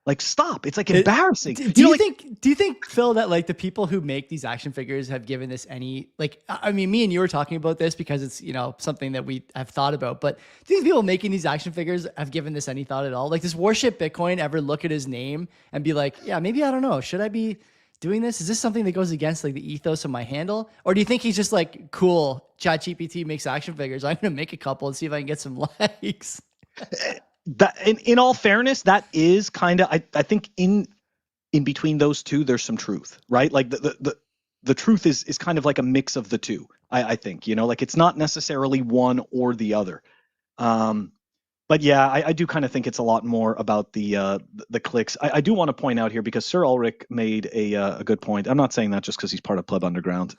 Like, stop. It's like embarrassing. Do you think, Phil, that like the people who make these action figures have given this any, like, I mean, me and you were talking about this because it's, something that we have thought about, but do you think people making these action figures have given this any thought at all? Like, does Worship Bitcoin ever look at his name and be like, yeah, maybe, I don't know, should I be doing this? Is this something that goes against like the ethos of my handle? Or do you think he's just like, cool, ChatGPT makes action figures, I'm going to make a couple and see if I can get some likes? That in all fairness, that is kind of, I think in between those two, there's some truth, right? Like the truth is kind of like a mix of the two. I think, like it's not necessarily one or the other. But yeah, I do kind of think it's a lot more about the clicks. I do want to point out here because Sir Ulrich made a good point. I'm not saying that just because he's part of Pleb Underground.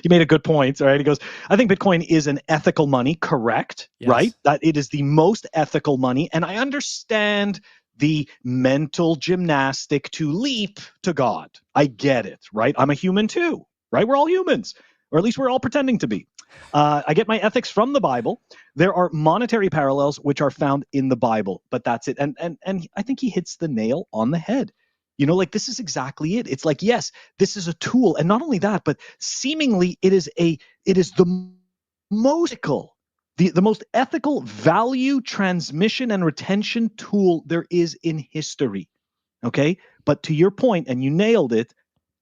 He made a good point. All right, he goes, I think Bitcoin is an ethical money, correct? Yes. Right? That it is the most ethical money, and I understand the mental gymnastic to leap to God. I get it, right? I'm a human too, right? We're all humans, or at least we're all pretending to be. I get my ethics from the Bible. There are monetary parallels which are found in the Bible, but that's it. And I think he hits the nail on the head. Like this is exactly it. It's like, yes, this is a tool, and not only that, but seemingly it is the most ethical, the most ethical value transmission and retention tool there is in history. Okay, but to your point, and you nailed it.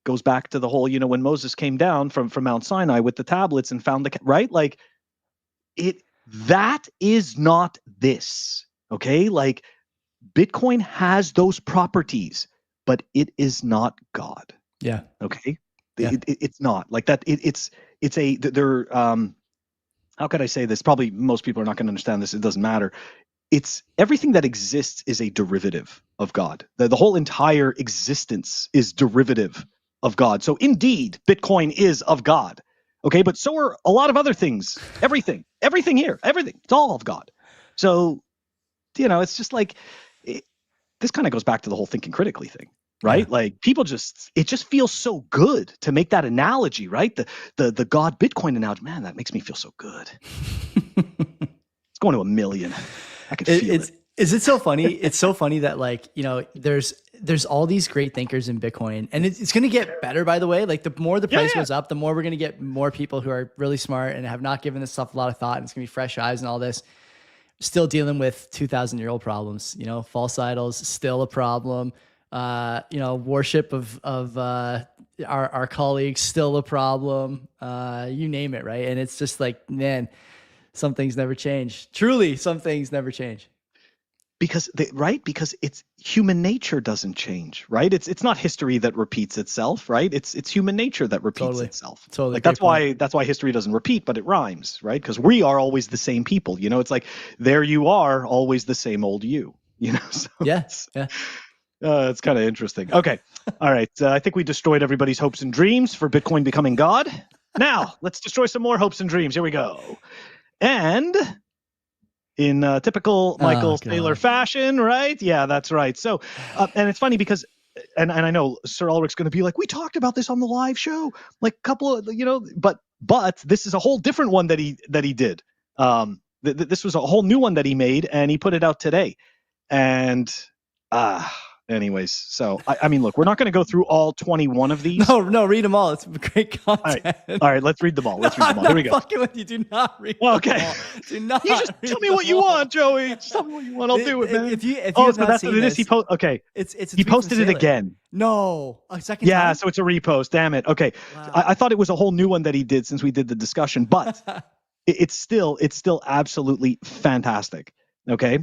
Goes back to the whole, when Moses came down from Mount Sinai with the tablets and found right? Like that is not this, okay? Like Bitcoin has those properties, but it is not God. Yeah. Okay. Yeah. It's not like that. They're how could I say this? Probably most people are not going to understand this. It doesn't matter. It's everything that exists is a derivative of God. The whole entire existence is derivative of God. So indeed, Bitcoin is of God. Okay, but so are a lot of other things. Everything here, everything. It's all of God. So, it's just like this kind of goes back to the whole thinking critically thing, right? Yeah. Like people it just feels so good to make that analogy, right? The God Bitcoin analogy. Man, that makes me feel so good. It's going to 1 million. I can feel it. Is it so funny? It's so funny that like, there's all these great thinkers in Bitcoin, and it's going to get better, by the way. Like the more the price goes up, the more we're going to get more people who are really smart and have not given this stuff a lot of thought. And it's going to be fresh eyes and all this. Still dealing with 2,000-year-old problems, false idols, still a problem. Worship of our colleagues still a problem. You name it, right? And it's just like, man, some things never change. Truly, some things never change. Because because it's human nature doesn't change, right? It's not history that repeats itself, right? It's human nature that repeats itself. Totally. Like that's why history doesn't repeat, but it rhymes, right? Because we are always the same people. It's like there you are, always the same old you. So yeah. It's kind of interesting. Okay, all right. I think we destroyed everybody's hopes and dreams for Bitcoin becoming God. Now let's destroy some more hopes and dreams. Here we go. And in typical Michael Saylor fashion, right? Yeah, that's right. So, and it's funny because, and I know Sir Ulrich's going to be like, we talked about this on the live show, like a couple of, but this is a whole different one that he did. This was a whole new one that he made, and he put it out today. And anyways, so I mean, look, we're not going to go through all 21 of these. No, read them all. It's great content. All right, let's read them all. Here we go. Fucking with you. Do not read them all. Do not. You just tell me what you want, Joey. Just tell me what you want. I'll do it, man. If you have not seen this, he posted it again. No, a second time? Yeah, so it's a repost. Damn it. Okay, wow. I thought it was a whole new one that he did since we did the discussion, but it's still absolutely fantastic. Okay,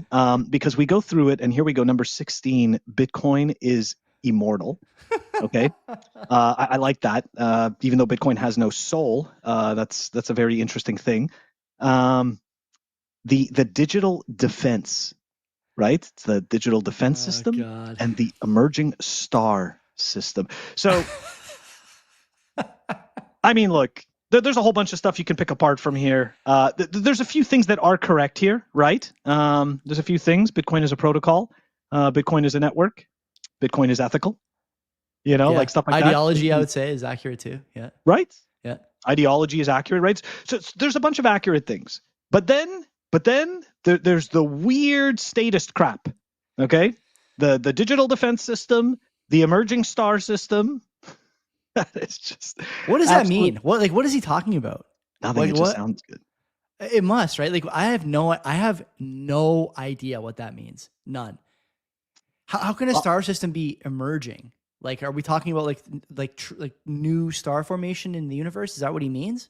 because we go through it, and here we go. Number 16, Bitcoin is immortal. Okay, I like that. Even though Bitcoin has no soul, that's a very interesting thing. The digital defense, right? It's the digital defense system and the emerging star system. So, I mean, look. There's a whole bunch of stuff you can pick apart from here. There's a few things that are correct here, right? There's a few things. Bitcoin is a protocol. Bitcoin is a network. Bitcoin is ethical. Like stuff like Ideology, I would say, is accurate too. Yeah. Right? Yeah. Ideology is accurate, right? So there's a bunch of accurate things. But then there's the weird statist crap, okay? The digital defense system, the emerging star system. It's just what does that mean? What is he talking about? Nothing. It just sounds good. It must, right? Like I have no idea what that means. None. How can a star system be emerging? Like, are we talking about like new star formation in the universe? Is that what he means?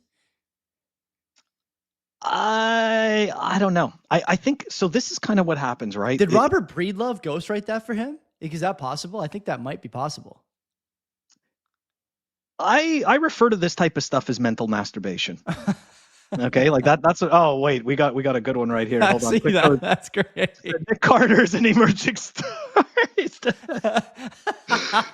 I don't know. I think so. This is kind of what happens, right? Did Robert Breedlove ghostwrite that for him? Is that possible? I think that might be possible. I refer to this type of stuff as mental masturbation. Okay, like that's oh wait, we got a good one right here. Hold on, that's great. Nick Carter's an emerging star.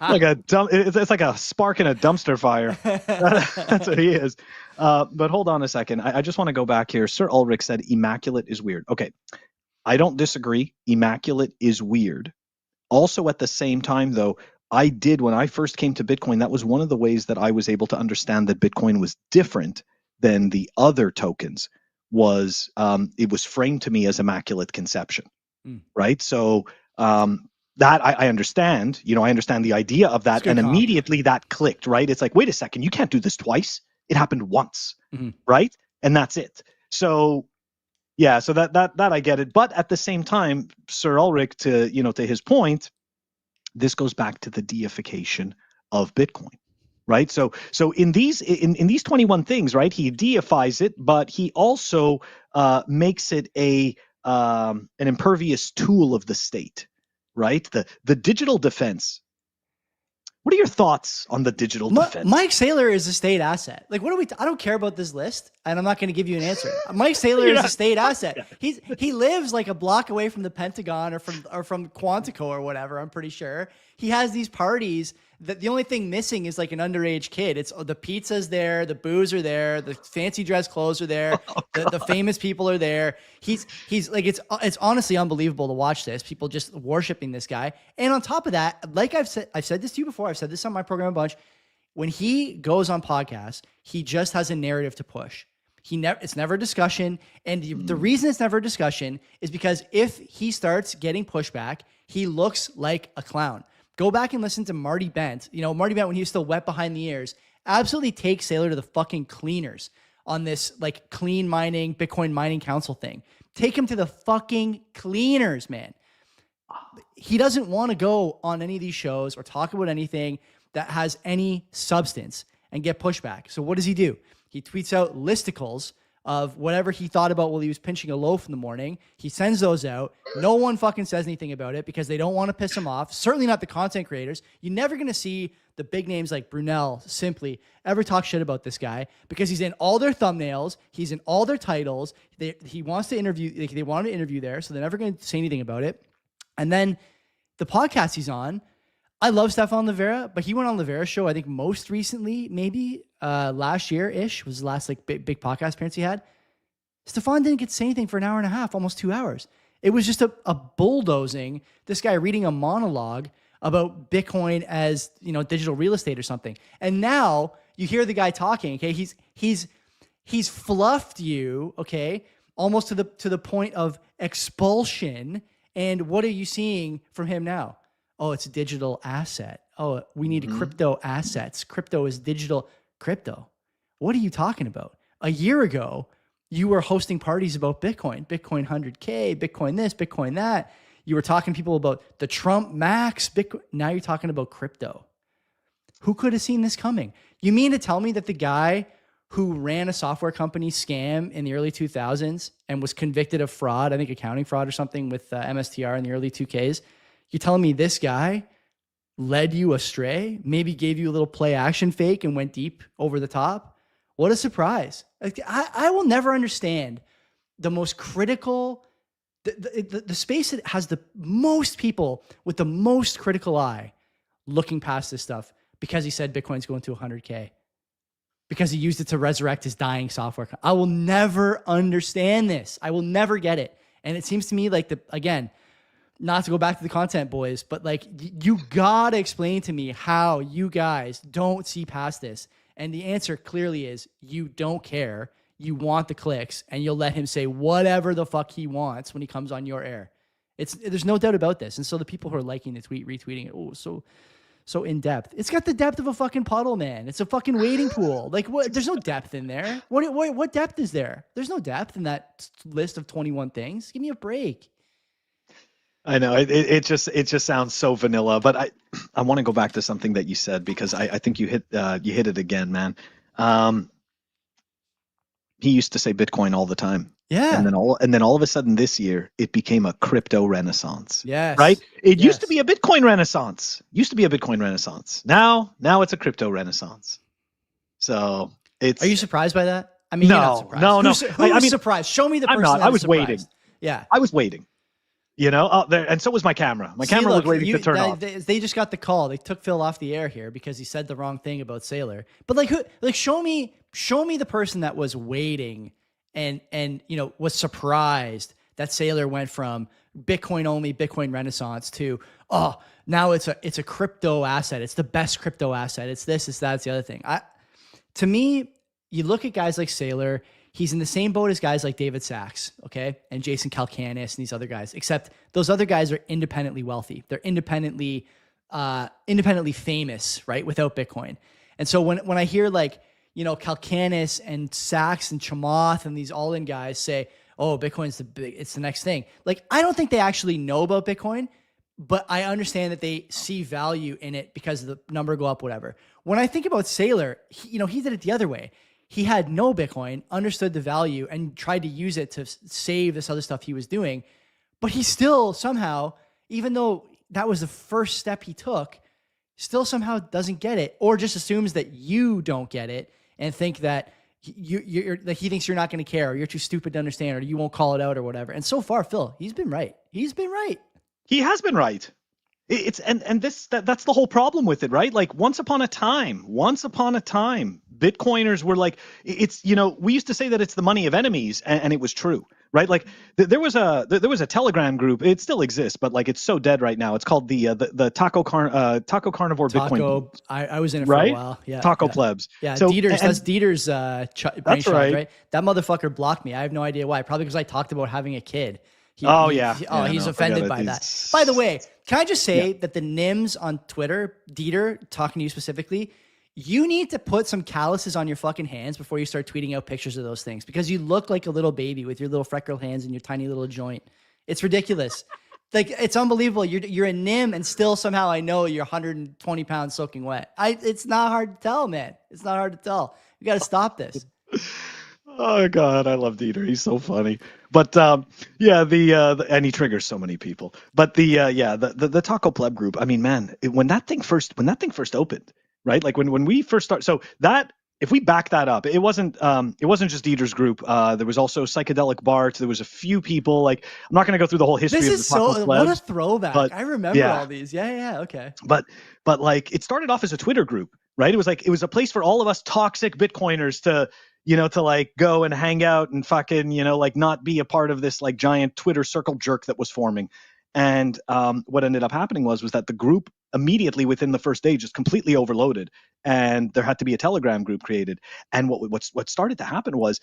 Like it's like a spark in a dumpster fire. That's what he is. But hold on a second. I just want to go back here. Sir Ulrich said immaculate is weird. Okay, I don't disagree. Immaculate is weird. Also, at the same time, though, when I first came to Bitcoin, that was one of the ways that I was able to understand that Bitcoin was different than the other tokens. Was it was framed to me as immaculate conception, right? So that I understand. I understand the idea of that, and immediately that clicked. Right? It's like, wait a second, you can't do this twice. It happened once, right? And that's it. So yeah, so that I get it. But at the same time, Sir Ulrich, to his point, this goes back to the deification of Bitcoin, right? So in these 21 things, right, he deifies it, but he also makes it an impervious tool of the state, right? The digital defense. What are your thoughts on the digital defense? Mike Saylor is a state asset. Like, I don't care about this list, and I'm not going to give you an answer. Mike Saylor is a state asset. He lives like a block away from the Pentagon or from Quantico or whatever. I'm pretty sure he has these parties that the only thing missing is like an underage kid. It's the pizza's there, the booze are there, the fancy dress clothes are there, the famous people are there. He's like, it's honestly unbelievable to watch this. People just worshiping this guy. And on top of that, like I've said this to you before. I've said this on my program a bunch. When he goes on podcasts, he just has a narrative to push. It's never a discussion. And the reason it's never a discussion is because if he starts getting pushback, he looks like a clown. Go back and listen to Marty Bent. Marty Bent, when he was still wet behind the ears, absolutely takes Saylor to the fucking cleaners on this like clean mining, Bitcoin mining council thing. Take him to the fucking cleaners, man. He doesn't want to go on any of these shows or talk about anything. that has any substance and get pushback. So what does he do? He tweets out listicles of whatever he thought about while he was pinching a loaf in the morning. He sends those out. No one fucking says anything about it because they don't want to piss him off. Certainly not the content creators. You're never going to see the big names like Brunel, Simply, ever talk shit about this guy because he's in all their thumbnails. He's in all their titles. He wants to interview. They want to interview there, so they're never going to say anything about it. And then the podcast he's on, I love Stefan Livera, but he went on Livera's show, I think most recently, maybe last year-ish, was the last like big podcast appearance he had. Stefan didn't get to say anything for an hour and a half, almost 2 hours. It was just a bulldozing, this guy reading a monologue about Bitcoin as, digital real estate or something. And now you hear the guy talking, okay? He's fluffed you, okay? Almost to the point of expulsion. And what are you seeing from him now? Oh, it's a digital asset. Oh, we need crypto assets. Crypto is digital crypto. What are you talking about? A year ago, you were hosting parties about Bitcoin 100K, Bitcoin this, Bitcoin that. You were talking to people about the Trump max Bitcoin. Now you're talking about crypto. Who could have seen this coming? You mean to tell me that the guy who ran a software company scam in the early 2000s and was convicted of fraud, I think accounting fraud or something with MSTR in the early 2Ks, you're telling me this guy led you astray, maybe gave you a little play action fake and went deep over the top? What a surprise. Like, I will never understand the most critical, the space that has the most people with the most critical eye looking past this stuff because he said Bitcoin's going to 100K. Because he used it to resurrect his dying software. I will never understand this. I will never get it. And it seems to me like again, not to go back to the content boys, but like you gotta explain to me how you guys don't see past this. And the answer clearly is you don't care. You want the clicks and you'll let him say whatever the fuck he wants when he comes on your air. There's no doubt about this. And so the people who are liking the tweet, retweeting it, so in depth. It's got the depth of a fucking puddle, man. It's a fucking wading pool. Like what? There's no depth in there. What depth is there? There's no depth in that list of 21 things. Give me a break. I know it just sounds so vanilla, but I want to go back to something that you said because I think you hit it again, man. He used to say Bitcoin all the time. Yeah. And then all of a sudden this year it became a crypto renaissance. Yes. Right? It used to be a Bitcoin renaissance. Now it's a crypto renaissance. So it's Are you surprised by that? I mean, you're not surprised. No. Who's surprised? Show me the person. I was waiting. Yeah. I was waiting. Out there, and so was my camera. My camera was waiting to turn off. They just got the call. They took Phil off the air here because he said the wrong thing about Saylor. But show me the person that was waiting and was surprised that Saylor went from Bitcoin only, Bitcoin renaissance to now it's a crypto asset. It's the best crypto asset. It's this, it's that, it's the other thing. To me, you look at guys like Saylor. He's in the same boat as guys like David Sachs, okay, and Jason Calacanis and these other guys. Except those other guys are independently wealthy. They're independently famous, right? Without Bitcoin. And so when I hear Calacanis and Sachs and Chamath and these all-in guys say, "Oh, Bitcoin's it's the next thing," I don't think they actually know about Bitcoin, but I understand that they see value in it because the number go up, whatever. When I think about Saylor, he did it the other way. He had no Bitcoin, understood the value, and tried to use it to save this other stuff he was doing. But he still somehow, even though that was the first step he took, still somehow doesn't get it, or just assumes that you don't get it and think that you're like he thinks you're not going to care, or you're too stupid to understand, or you won't call it out, or whatever. And so far, Phil, he's been right. He has been right. That's the whole problem with it, right? Like once upon a time, Bitcoiners were like, we used to say that it's the money of enemies, and it was true, right? Like there was a Telegram group. It still exists, but it's so dead right now. It's called the Taco Carnivore Bitcoin. I was in it for a while. Yeah, Taco Plebs. Yeah, so, that's Dieter's that's right. That motherfucker blocked me. I have no idea why. Probably because I talked about having a kid. He's offended by that. By the way, can I just say that the NIMS on Twitter, Dieter, talking to you specifically, you need to put some calluses on your fucking hands before you start tweeting out pictures of those things because you look like a little baby with your little freckled hands and your tiny little joint. It's ridiculous. Like, it's unbelievable. You're a nim, and still somehow I know you're 120 pounds soaking wet. It's not hard to tell, man. It's not hard to tell. We got to stop this. Oh God, I love Dieter. He's so funny. But yeah, and he triggers so many people. But the Taco Pleb group. I mean, man, when that thing first opened, right? Like when we first started. So that, if we back that up, it wasn't just Dieter's group. There was also Psychedelic Bart. There was a few people. Like, I'm not going to go through the whole history This of is the Taco so Plebs, what a throwback. but I remember all these. Yeah, okay. But like, it started off as a Twitter group, right? It was a place for all of us toxic Bitcoiners to like go and hang out and fucking, like not be a part of this like giant Twitter circle jerk that was forming. And what ended up happening was that the group immediately within the first day just completely overloaded, and there had to be a Telegram group created. And what started to happen was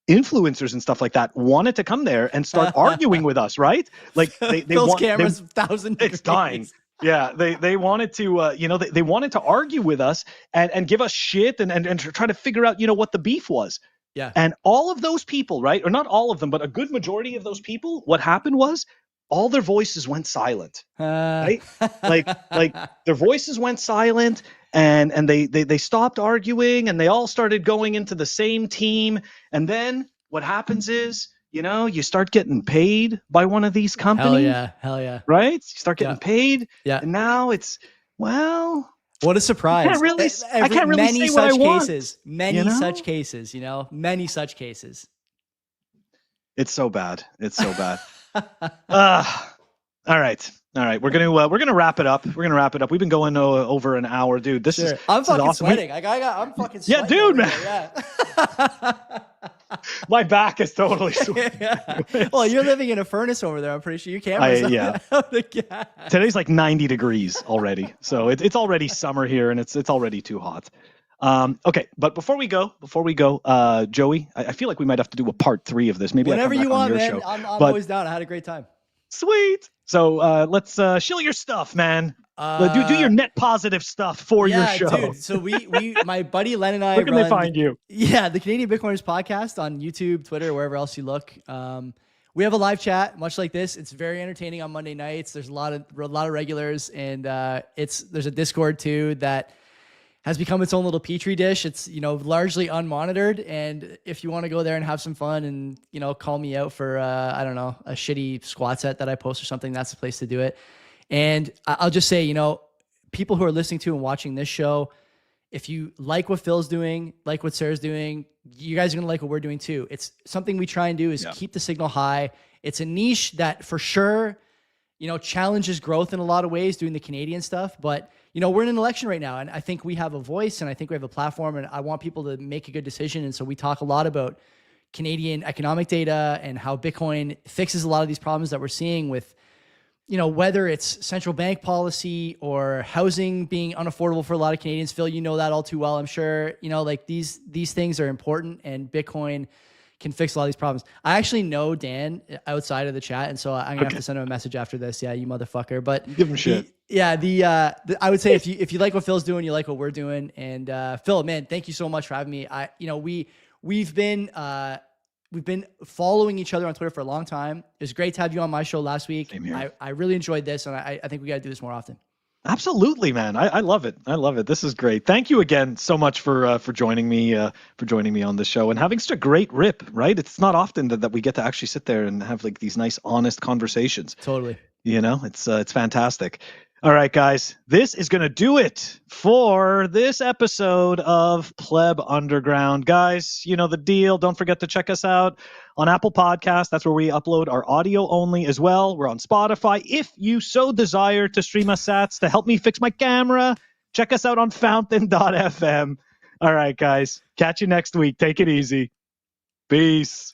influencers and stuff like that wanted to come there and start arguing with us, right? Like they Phil's camera's 1,000 degrees. It's dying. Yeah, they wanted to, they wanted to argue with us and give us shit and try to figure out, what the beef was. Yeah. And all of those people, right, or not all of them, but a good majority of those people, what happened was all their voices went silent, right? like their voices went silent, and they stopped arguing, and they all started going into the same team. And then what happens is, you start getting paid by one of these companies. Hell yeah. Right? You start getting paid. Yeah. And now it's, well, what a surprise. I can't really say what I want. Many such cases. It's so bad. It's so bad. All right. We're gonna wrap it up. We've been going over an hour, dude. I'm fucking awesome. sweating. I'm fucking sweating. Yeah, dude, man. Yeah. My back is totally sweating. Yeah. Well, you're living in a furnace over there. I'm pretty sure your camera's Today's like 90 degrees already, so it's already summer here, and it's already too hot. Okay, but before we go, Joey, I feel like we might have to do a part 3 of this. Maybe whenever you want, man. Show. I'm always down. I had a great time. Sweet. So let's shill your stuff, man. Do your net positive stuff for your show. Dude. So we my buddy Len and I Where can they find you? Yeah, the Canadian Bitcoiners podcast on YouTube, Twitter, wherever else you look. We have a live chat, much like this. It's very entertaining on Monday nights. There's a lot of regulars, and there's a Discord too that has become its own little petri dish. It's, largely unmonitored. And if you want to go there and have some fun and, call me out for, I don't know, a shitty squat set that I post or something, that's the place to do it. And I'll just say, people who are listening to and watching this show, if you like what Phil's doing, like what Sarah's doing, you guys are going to like what we're doing too. It's something we try and do is keep the signal high. It's a niche that for sure, challenges growth in a lot of ways doing the Canadian stuff, but we're in an election right now, and I think we have a voice, and I think we have a platform, and I want people to make a good decision. And so we talk a lot about Canadian economic data and how Bitcoin fixes a lot of these problems that we're seeing with, whether it's central bank policy or housing being unaffordable for a lot of Canadians. Phil, you know that all too well, I'm sure. Like these things are important, and Bitcoin can fix a lot of these problems. I actually know Dan outside of the chat, and so I'm gonna have to send him a message after this. Yeah, you motherfucker. But give him shit. I would say if you like what Phil's doing, you like what we're doing. And Phil, man, thank you so much for having me. We've been following each other on Twitter for a long time. It was great to have you on my show last week. Same here. I really enjoyed this, and I think we got to do this more often. Absolutely, man. I love it. This is great. Thank you again so much for joining me on this show and having such a great rip, right? It's not often that we get to actually sit there and have like these nice, honest conversations. Totally. It's fantastic. All right, guys, this is going to do it for this episode of Pleb Underground. Guys, you know the deal. Don't forget to check us out on Apple Podcasts. That's where we upload our audio only as well. We're on Spotify. If you so desire to stream us sats to help me fix my camera, check us out on fountain.fm. All right, guys, catch you next week. Take it easy. Peace.